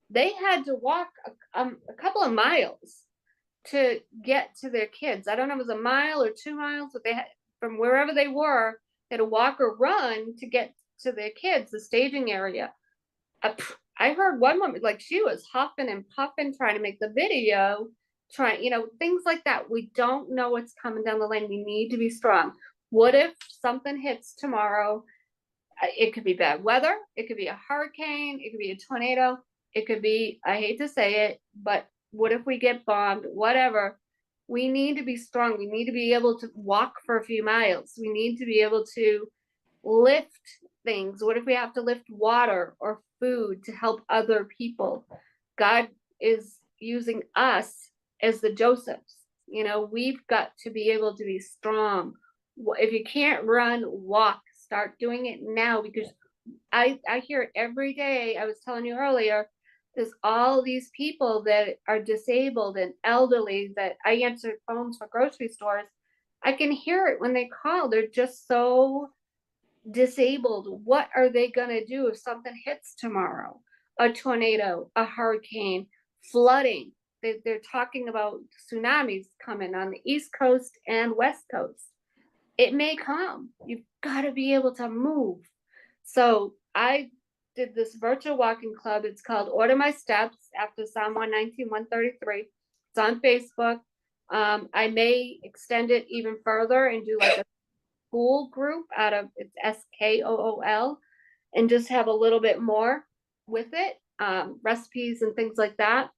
They had to walk a couple of miles to get to their kids. I don't know if it was a mile or 2 miles, but they had, from wherever they were, they had to walk or run to get to their kids, the staging area. I heard one woman, like, she was huffing and puffing, trying to make the video, things like that. We don't know what's coming down the line. We need to be strong. What if something hits tomorrow? It could be bad weather. It could be a hurricane. It could be a tornado. It could be, I hate to say it, but what if we get bombed? Whatever. We need to be strong. We need to be able to walk for a few miles. We need to be able to lift things. What if we have to lift water or food to help other people? God is using us as the Josephs. We've got to be able to be strong. If you can't run, walk. Start doing it now, because I hear it every day. I was telling you earlier, there's all these people that are disabled and elderly that I answer phones for grocery stores. I can hear it when they call. They're just so disabled. What are they going to do if something hits tomorrow? A tornado, a hurricane, flooding. They're talking about tsunamis coming on the East Coast and West Coast. It may come. You've got to be able to move. So I did this virtual walking club. It's called Order My Steps after Psalm 119, 133. It's on Facebook. I may extend it even further and do like a school group out of, it's SKOOL, and just have a little bit more with it, recipes and things like that.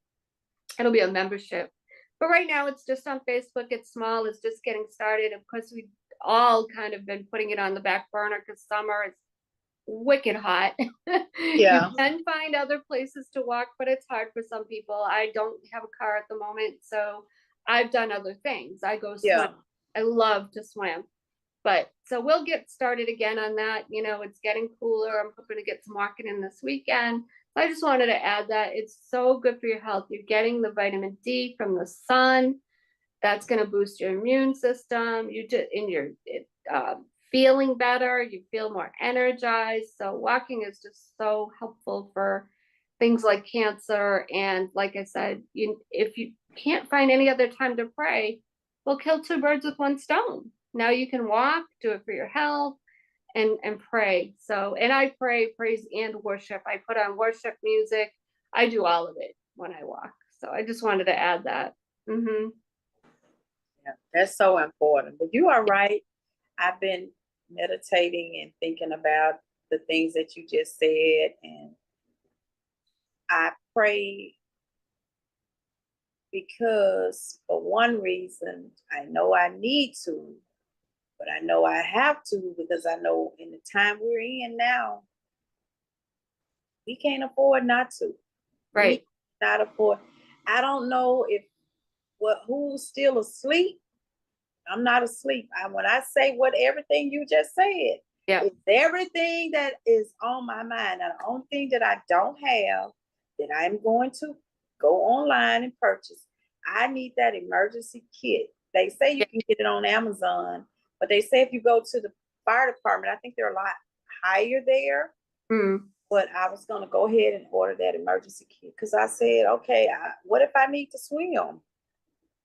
It'll be a membership. But right now it's just on Facebook. It's small. It's just getting started. Of course, we all kind of been putting it on the back burner because summer is wicked hot. Yeah. You can find other places to walk, but it's hard for some people. I don't have a car at the moment, so I've done other things. I go swim. Yeah. I love to swim. But so we'll get started again on that. You know, it's getting cooler. I'm hoping to get some walking in this weekend. I just wanted to add that it's so good for your health. You're getting the vitamin D from the sun. That's going to boost your immune system. You just in your feeling better. You feel more energized. So walking is just so helpful for things like cancer. And like I said, if you can't find any other time to pray, we'll kill two birds with one stone. Now you can walk, do it for your health, and pray. So, and I pray, praise, and worship. I put on worship music. I do all of it when I walk. So I just wanted to add that. Mm-hmm. Yeah, that's so important. But you are right. I've been meditating and thinking about the things that you just said, and I pray because for one reason, I know I need to, but I know I have to because I know in the time we're in now, we can't afford not to. Right. We cannot afford. I don't know if who's still asleep. I'm not asleep. When I say what everything you just said, yeah, it's everything that is on my mind. And the only thing that I don't have that I'm going to go online and purchase, I need that emergency kit. They say you can get it on Amazon, but they say if you go to the fire department, I think they're a lot higher there. Mm. But I was going to go ahead and order that emergency kit because I said, okay, what if I need to swim?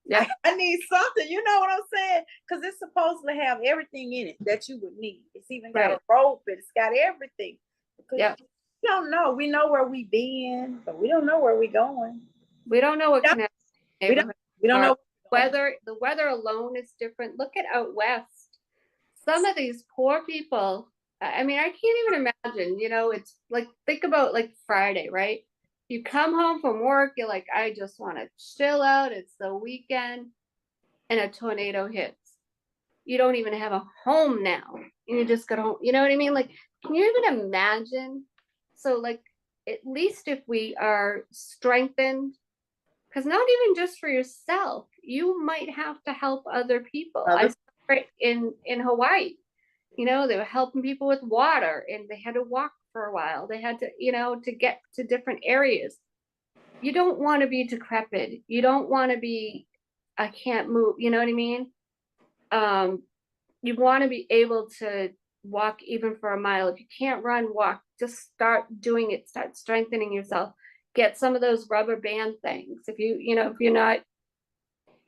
Yeah. I need something, you know what I'm saying? Because it's supposed to have everything in it that you would need. It's even got a rope, it's got everything. Because you don't know. We know where we've been, but we don't know where we're going. We don't know what can happen. We don't know. The weather alone is different. Look at out west. Some of these poor people, I mean, I can't even imagine, you know, it's like, think about like Friday, right? You come home from work, you're like, I just want to chill out. It's the weekend, and a tornado hits. You don't even have a home now. And you just go home. You know what I mean? Like, can you even imagine? So, like, at least if we are strengthened, because not even just for yourself, you might have to help other people. I saw it in Hawaii. You know, they were helping people with water, and they had to walk for a while. They had to, you know, to get to different areas. You don't want to be decrepit. You don't want to be, I can't move. You know what I mean? You want to be able to walk even for a mile. If you can't run, walk. Just start doing it. Start strengthening yourself. Get some of those rubber band things. If you know, if you're not,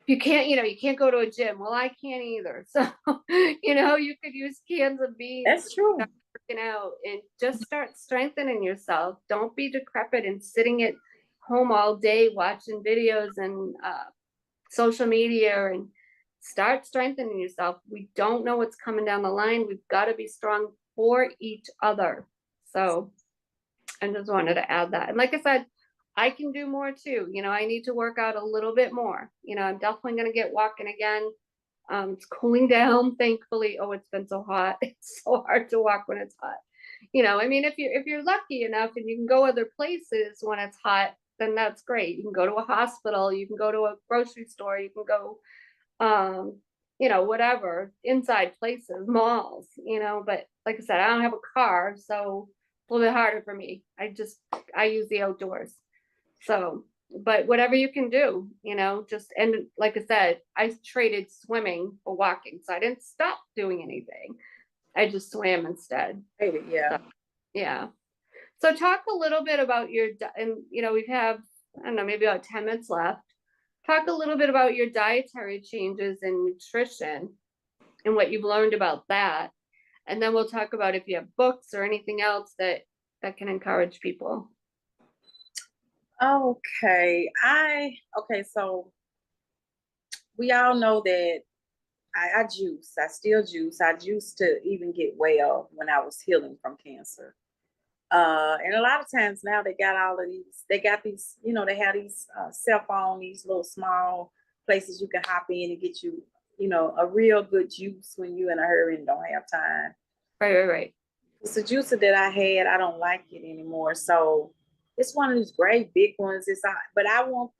you can't, you know, you can't go to a gym. Well, I can't either. So, you know, you could use cans of beans. That's true. Working out and just start strengthening yourself. Don't be decrepit and sitting at home all day watching videos and social media, and start strengthening yourself. We don't know what's coming down the line. We've got to be strong for each other. So I just wanted to add that. And like I said, I can do more too. You know, I need to work out a little bit more. You know, I'm definitely going to get walking again. It's cooling down, thankfully. Oh, it's been so hot. It's so hard to walk when it's hot. You know, I mean, if you're lucky enough and you can go other places when it's hot, then that's great. You can go to a hospital, you can go to a grocery store, you can go, you know, whatever, inside places, malls, you know, but like I said, I don't have a car, so it's a little bit harder for me. I use the outdoors. So but whatever you can do, just, and like I said, I traded swimming for walking. So I didn't stop doing anything. I just swam instead. Maybe, yeah. So, yeah. So talk a little bit about and we have, I don't know, maybe about 10 minutes left. Talk a little bit about your dietary changes in nutrition and what you've learned about that. And then we'll talk about if you have books or anything else that can encourage people. Okay. So we all know that I juice. I still juice. I juiced to even get well when I was healing from cancer. And a lot of times now they got these, they have these cell phone, these little small places you can hop in and get you, a real good juice when you're in a hurry and don't have time. Right. It's the juicer that I had, I don't like it anymore. So it's one of these great big ones. But I want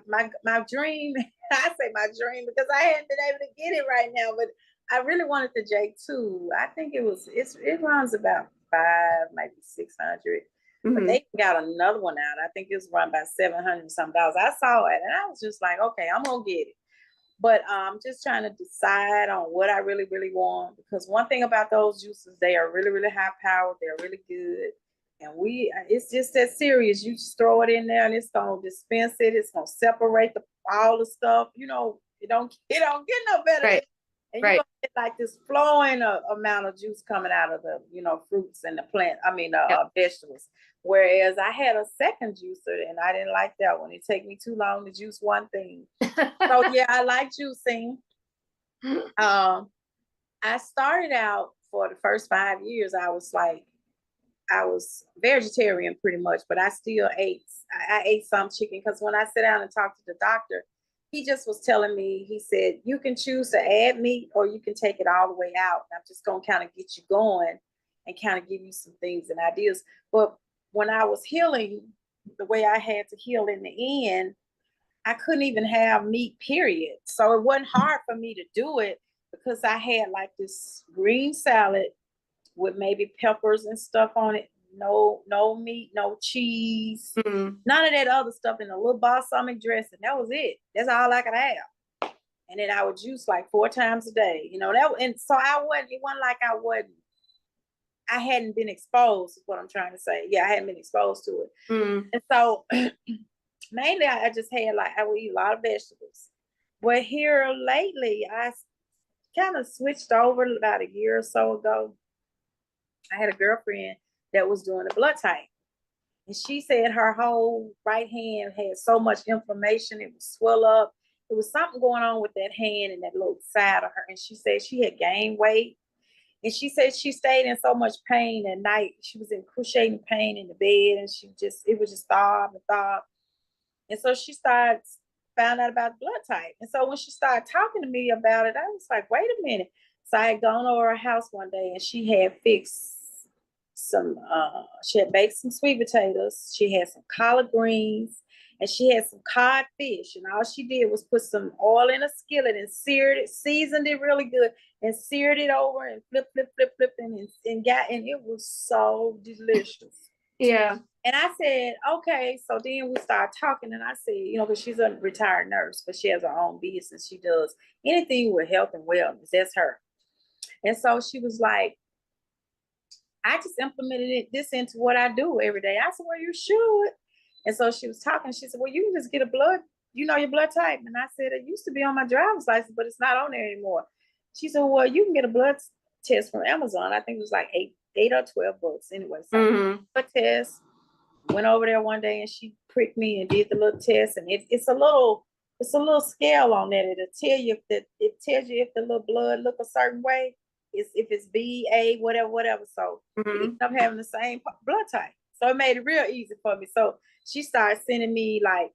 my dream. I say my dream because I haven't been able to get it right now. But I really wanted the J2. I think it runs about five, maybe 600. But they got another one out. I think it's run by $700 some dollars. I saw it and I was just like, okay, I'm gonna get it. But I'm just trying to decide on what I really, really want. Because one thing about those juices, they are really, really high powered. They're really good. And it's just that serious. You just throw it in there and it's going to dispense it. It's going to separate all the stuff. It don't get no better. Right. And you're going to get like this flowing amount of juice coming out of the, fruits and vegetables. Whereas I had a second juicer and I didn't like that one. It take me too long to juice one thing. So yeah, I like juicing. I started out for the first 5 years. I was vegetarian pretty much, but I still ate. I ate some chicken because when I sit down and talk to the doctor, he just was telling me, he said, you can choose to add meat or you can take it all the way out. I'm just going to kind of get you going and kind of give you some things and ideas. But when I was healing, the way I had to heal in the end, I couldn't even have meat, period. So it wasn't hard for me to do it because I had like this green salad with maybe peppers and stuff on it. No meat, no cheese, none of that other stuff in a little balsamic dressing. That was it. That's all I could have. And then I would juice like 4 times a day. And so it wasn't like I hadn't been exposed, is what I'm trying to say. Yeah, I hadn't been exposed to it. And so mainly I just had I would eat a lot of vegetables. But here lately, I kind of switched over about a year or so ago. I had a girlfriend that was doing a blood type. And she said her whole right hand had so much inflammation, it would swell up. There was something going on with that hand and that little side of her. And she said she had gained weight. And she said she stayed in so much pain at night. She was in excruciating pain in the bed and it was just throb and throb. And so she found out about blood type. And so when she started talking to me about it, I was like, wait a minute. So I had gone over her house one day and she had she had baked some sweet potatoes. She had some collard greens and she had some codfish. And all she did was put some oil in a skillet and seasoned it really good and seared it over and flip, and it was so delicious. Yeah. And I said, okay. So then we started talking and I said, because she's a retired nurse, but she has her own business. She does anything with health and wellness. That's her. And so she was like, I just implemented this into what I do every day. I said, well, you should. And so she was talking. She said, well, you can just get your blood type. And I said, it used to be on my driver's license, but it's not on there anymore. She said, well, you can get a blood test from Amazon. I think it was like $8 or $12 anyway. So blood test. Went over there one day and she pricked me and did the little test. And it's a little scale on that. It tells you if the little blood look a certain way. If it's B, A, whatever. So we ended up having the same blood type. So it made it real easy for me. So she started sending me like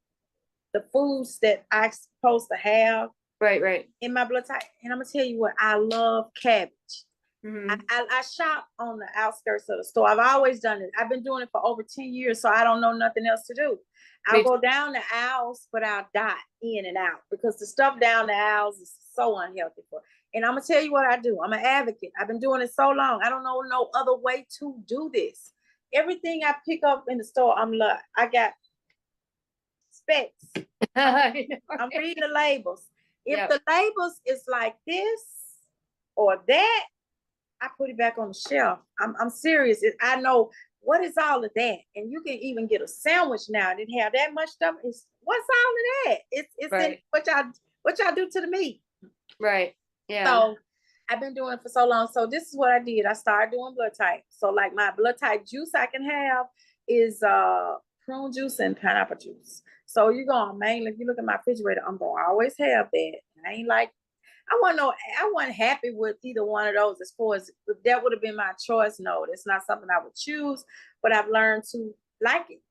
the foods that I'm supposed to have. Right. In my blood type. And I'm gonna tell you what, I love cabbage. I shop on the outskirts of the store. I've always done it. I've been doing it for over 10 years, so I don't know nothing else to do. I'll go down the aisles, but I'll dot in and out because the stuff down the aisles is so unhealthy for. And I'm gonna tell you what I do. I'm an advocate. I've been doing it so long. I don't know no other way to do this. Everything I pick up in the store, I'm like, I got specs. I know, I'm right? reading the labels. If Yep. the labels is like this or that, I put it back on the shelf. I'm serious. I know what is all of that, and you can even get a sandwich now that have that much stuff. It's what's all of that? It's in Right. what y'all do to the meat. Right. Yeah. So I've been doing it for so long. So this is what I did. I started doing blood type. So like my blood type juice I can have is prune juice and pineapple juice. So you're going mainly, if you look at my refrigerator, I'm gonna always have that. I ain't like I wasn't happy with either one of those as far as if that would have been my choice. No, that's not something I would choose, but I've learned to like it.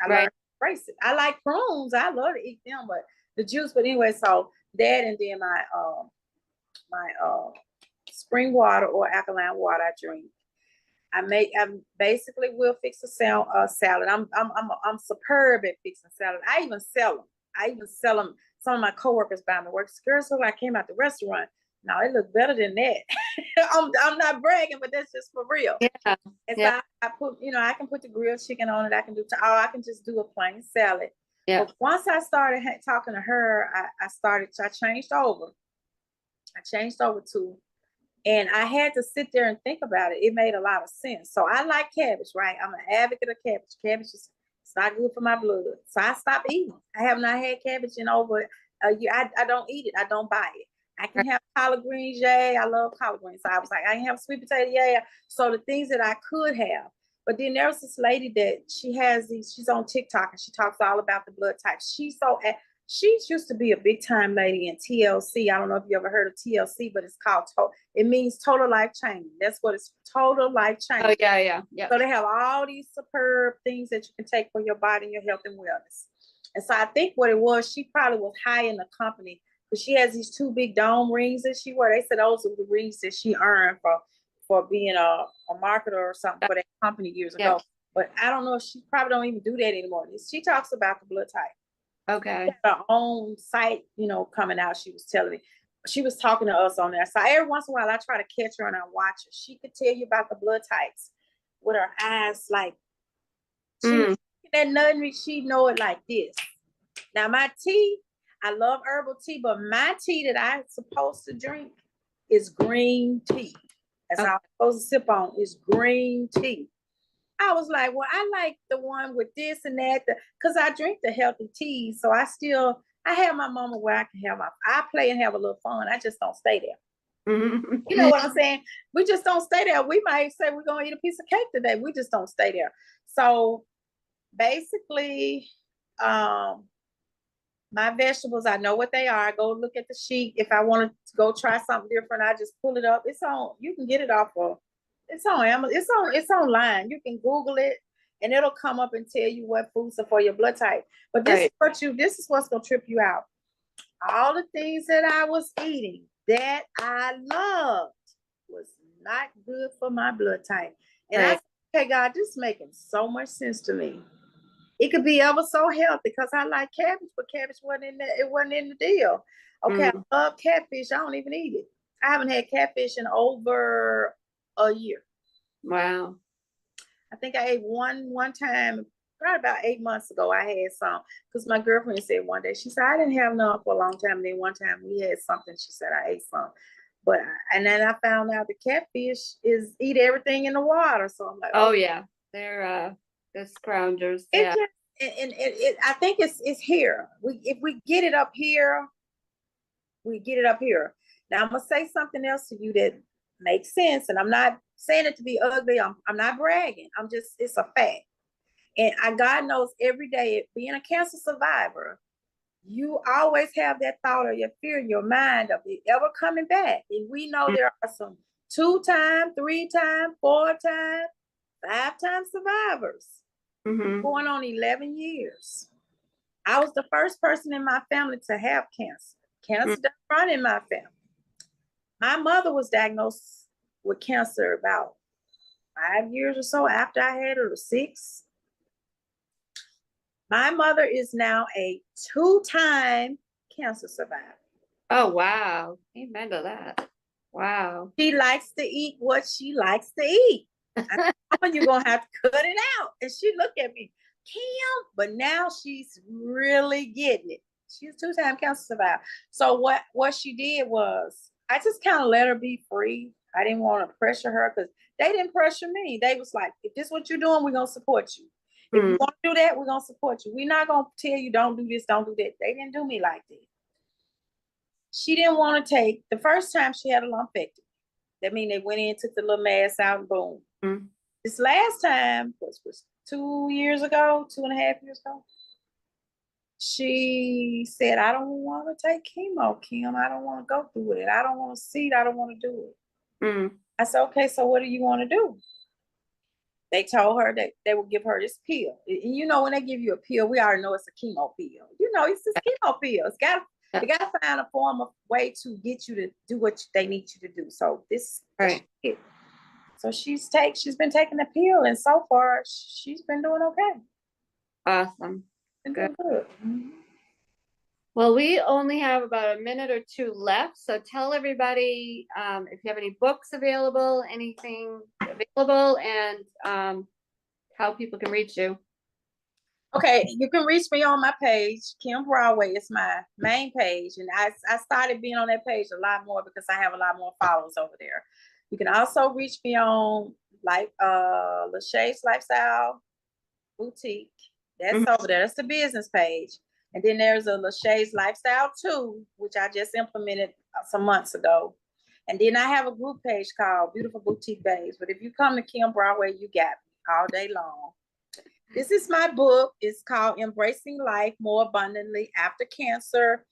I learned Right. to embrace it. I like prunes. I love to eat them, but the juice, but anyway, so that and then my spring water or alkaline water I drink. I basically will fix a salad. I'm superb at fixing salad. I even sell them. I even sell them. Some of my coworkers buy me work. Girls, so I came out the restaurant. Now it looked better than that. I'm not bragging, but that's just for real. Yeah. And so Yeah. I put, I can put the grilled chicken on it. I can do, I can just do a plain salad. Yeah. But once I started talking to her, I changed over. I changed over to, and I had to sit there and think about it. It made a lot of sense. So I like cabbage, right? I'm an advocate of cabbage. Cabbage is it's not good for my blood. So I stopped eating. I have not had cabbage in over a year. I don't eat it. I don't buy it. I can have collard greens, yay. I love collard greens. So I was like, I can have sweet potato, yeah. So the things that I could have. But then there was this lady that she's on TikTok and she talks all about the blood type. She used to be a big time lady in TLC. I don't know if you ever heard of TLC, but it's called it means total life change. That's what it's total life change. Oh yeah, yeah, yeah. So they have all these superb things that you can take for your body and your health and wellness. And so I think what it was, she probably was high in the company because she has these 2 big dome rings that she wore. They said those are the rings that she earned for being a marketer or something for that company years ago. Yeah. But I don't know if she probably don't even do that anymore. She talks about the blood type. Okay. Her own site, coming out. She was telling me, she was talking to us on there. So every once in a while, I try to catch her and I watch her. She could tell you about the blood types with her eyes like that nothing. She know it like this. Now my tea, I love herbal tea, but my tea that I'm supposed to drink is green tea. That's all I'm supposed to sip on is green tea. I was like, well, I like the one with this and that, because I drink the healthy teas. So I have my moment where I can I play and have a little fun. I just don't stay there. You know what I'm saying? We just don't stay there. We might say we're going to eat a piece of cake today. We just don't stay there. So basically, my vegetables, I know what they are. I go look at the sheet. If I want to go try something different, I just pull it up. You can get it off of, it's on Amazon. It's online. You can Google it and it'll come up and tell you what foods are for your blood type. But this is what's going to trip you out. All the things that I was eating that I loved was not good for my blood type. And I said, hey, God, this is making so much sense to me. It could be ever so healthy because I like cabbage, but cabbage wasn't in the deal. Okay, I love catfish. I don't even eat it. I haven't had catfish in over a year. Wow. I think I ate one time, probably about 8 months ago. I had some because my girlfriend said one day, she said, I didn't have none for a long time. And then one time we had something, she said, I ate some. And then I found out the catfish eat everything in the water. So I'm like, oh yeah, they're scroungers. Yeah. I think it's here. If we get it up here, we get it up here. Now I'm gonna say something else to you that makes sense, and I'm not saying it to be ugly. I'm not bragging. It's a fact. And God knows every day, being a cancer survivor, you always have that thought or your fear in your mind of it ever coming back. And we know there are some 2-time, 3-time, 4-time, 5-time survivors. Going on 11 years. I was the first person in my family to have cancer. Cancer doesn't run in my family. My mother was diagnosed with cancer about 5 years or so after I had her, or 6. My mother is now a 2-time cancer survivor. Oh, wow. Amen to that. Wow. She likes to eat what she likes to eat. You're going to have to cut it out. And she looked at me. Kim, but now she's really getting it. She's a two-time cancer survivor. So what she did was I just kind of let her be free. I didn't want to pressure her because they didn't pressure me. They was like, if this is what you're doing, we're gonna support you. If you want to do that, we're gonna support you. We're not gonna tell you don't do this, don't do that. They didn't do me like that. She didn't want to take the first time she had a lumpectomy. That means they went in, took the little mass out, and boom. This last time was 2 years ago, 2.5 years ago. She said, I don't want to take chemo, Kim. I don't want to go through it. I don't want to see it. I don't want to do it. I said, okay, so what do you want to do? They told her that they would give her this pill. And you know, when they give you a pill, we already know it's a chemo pill. You know, it's this chemo pill. They got to find a form of way to get you to do what they need you to do. So this, right. So she's been taking the pill, and so far she's been doing okay. Awesome. Been doing good. Well, we only have about a minute or two left, so tell everybody if you have any books available, anything available, and how people can reach you. Okay, you can reach me on my page. Kim Broadway is my main page, and I started being on that page a lot more because I have a lot more followers over there. You can also reach me on Lachey's Lifestyle Boutique. That's over there. That's the business page. And then there's a Lachey's Lifestyle 2, which I just implemented some months ago. And then I have a group page called Beautiful Boutique Babes. But if you come to Kim Broadway, you got me all day long. This is my book. It's called Embracing Life More Abundantly After Cancer.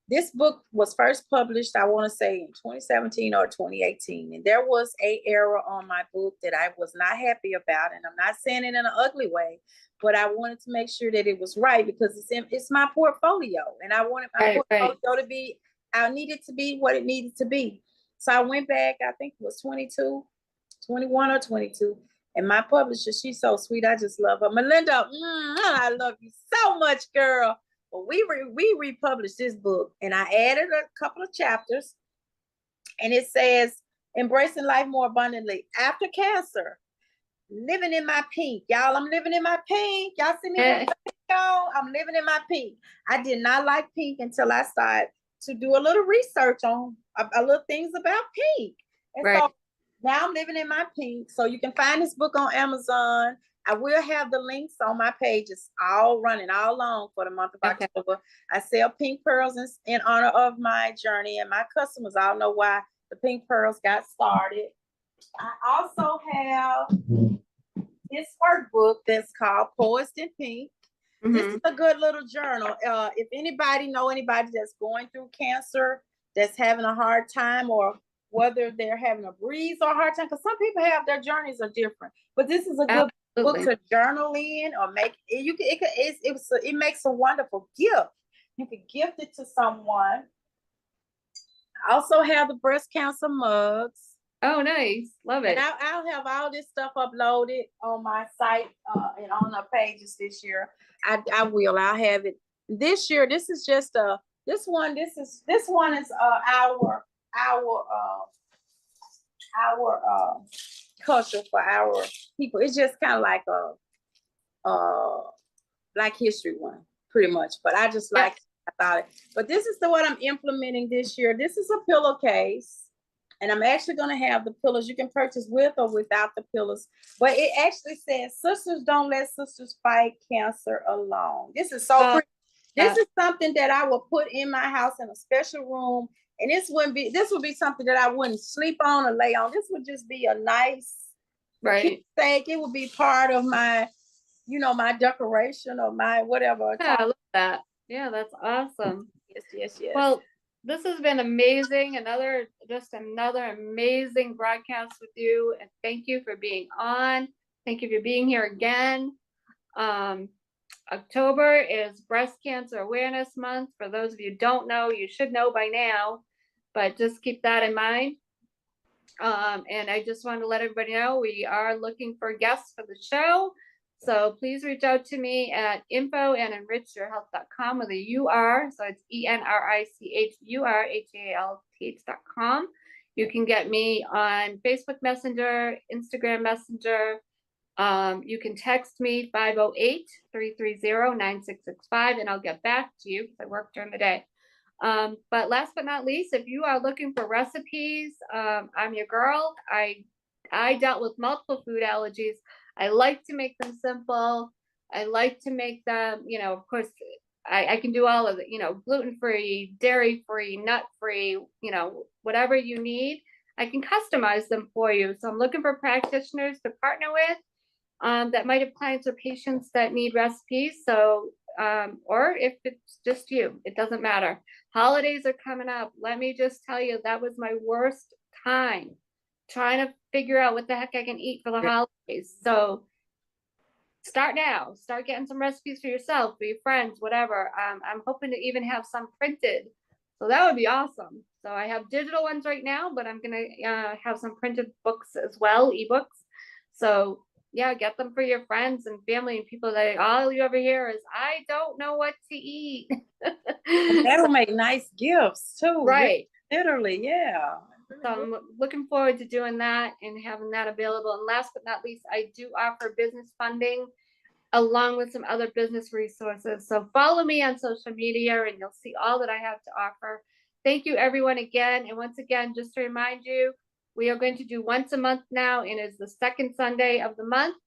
This book was first published, I want to say, in 2017 or 2018. And there was an error on my book that I was not happy about. And I'm not saying it in an ugly way, but I wanted to make sure that it was right because it's my portfolio. And I wanted my portfolio to be, I needed to be what it needed to be. So I went back, I think it was 21 or 22. And my publisher, she's so sweet. I just love her. Melinda, I love you so much, girl. Well, we republished this book, and I added a couple of chapters, and it says, Embracing Life More Abundantly After Cancer, Living in My Pink. Y'all, I'm living in my pink. Y'all see me with my pink on? I'm living in my pink. I did not like pink until I started to do a little research on a little things about pink. And so now I'm living in my pink. So you can find this book on Amazon. I will have the links on my pages all running all along for the month of October. I sell pink pearls in honor of my journey, and my customers all know why the pink pearls got started. I also have this workbook that's called Poised in Pink. This is a good little journal. If anybody that's going through cancer, that's having a hard time, or whether they're having a breeze or a hard time, because some people have their journeys are different. But this is a good book to journal in, or make it. You can it makes a wonderful gift. You can gift it to someone. I also have the breast cancer mugs. Oh, nice. Love it. And I'll have all this stuff uploaded on my site and on our pages this year. I'll have it this year. This is just this one is our culture for our people. It's just kind of like a Black History one, pretty much. But I just like about it. But this is what I'm implementing this year. This is a pillowcase. And I'm actually going to have the pillows you can purchase with or without the pillows. But it actually says, Sisters Don't Let Sisters Fight Cancer Alone. This is so pretty. This is something that I will put in my house in a special room. And this would be something that I wouldn't sleep on or lay on. This would just be a nice keepsake. It would be part of my, my decoration or my whatever. Yeah, I love that. Yeah, that's awesome. Yes. Well, this has been amazing. Another amazing broadcast with you. And thank you for being on. Thank you for being here again. October is Breast Cancer Awareness Month. For those of you who don't know, you should know by now, but just keep that in mind. And I just want to let everybody know we are looking for guests for the show. So please reach out to me at info@enrichyourhealth.com with a UR. So it's ENRICHURHALTH.com. You can get me on Facebook Messenger, Instagram Messenger, You can text me 508-330-9665 and I'll get back to you because I work during the day. But last but not least, if you are looking for recipes, I'm your girl. I dealt with multiple food allergies. I like to make them simple. I like to make them, you know, of course, I can do all of it, you know, gluten-free, dairy-free, nut-free, you know, whatever you need. I can customize them for you. So I'm looking for practitioners to partner with that might have clients or patients that need recipes. So, or if it's just you, it doesn't matter. Holidays are coming up. Let me just tell you, that was my worst time trying to figure out what the heck I can eat for the holidays. So start now, start getting some recipes for yourself, for your friends, whatever. I'm hoping to even have some printed. So that would be awesome. So I have digital ones right now, but I'm gonna have some printed books as well, ebooks. So yeah, get them for your friends and family and people that all you ever hear is, I don't know what to eat. And that'll make nice gifts too. Right. Literally, yeah. So I'm looking forward to doing that and having that available. And last but not least, I do offer business funding along with some other business resources. So follow me on social media and you'll see all that I have to offer. Thank you everyone again. And once again, just to remind you, we are going to do once a month now, and it's the second Sunday of the month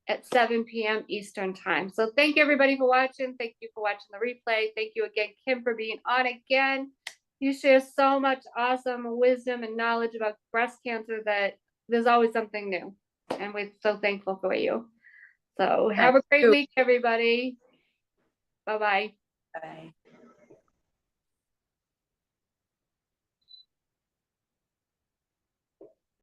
at 7 p.m. Eastern time. So thank you everybody for watching. Thank you for watching the replay. Thank you again, Kim, for being on again. You share so much awesome wisdom and knowledge about breast cancer that there's always something new. And we're so thankful for you. So have a great week, everybody. Bye-bye. Bye.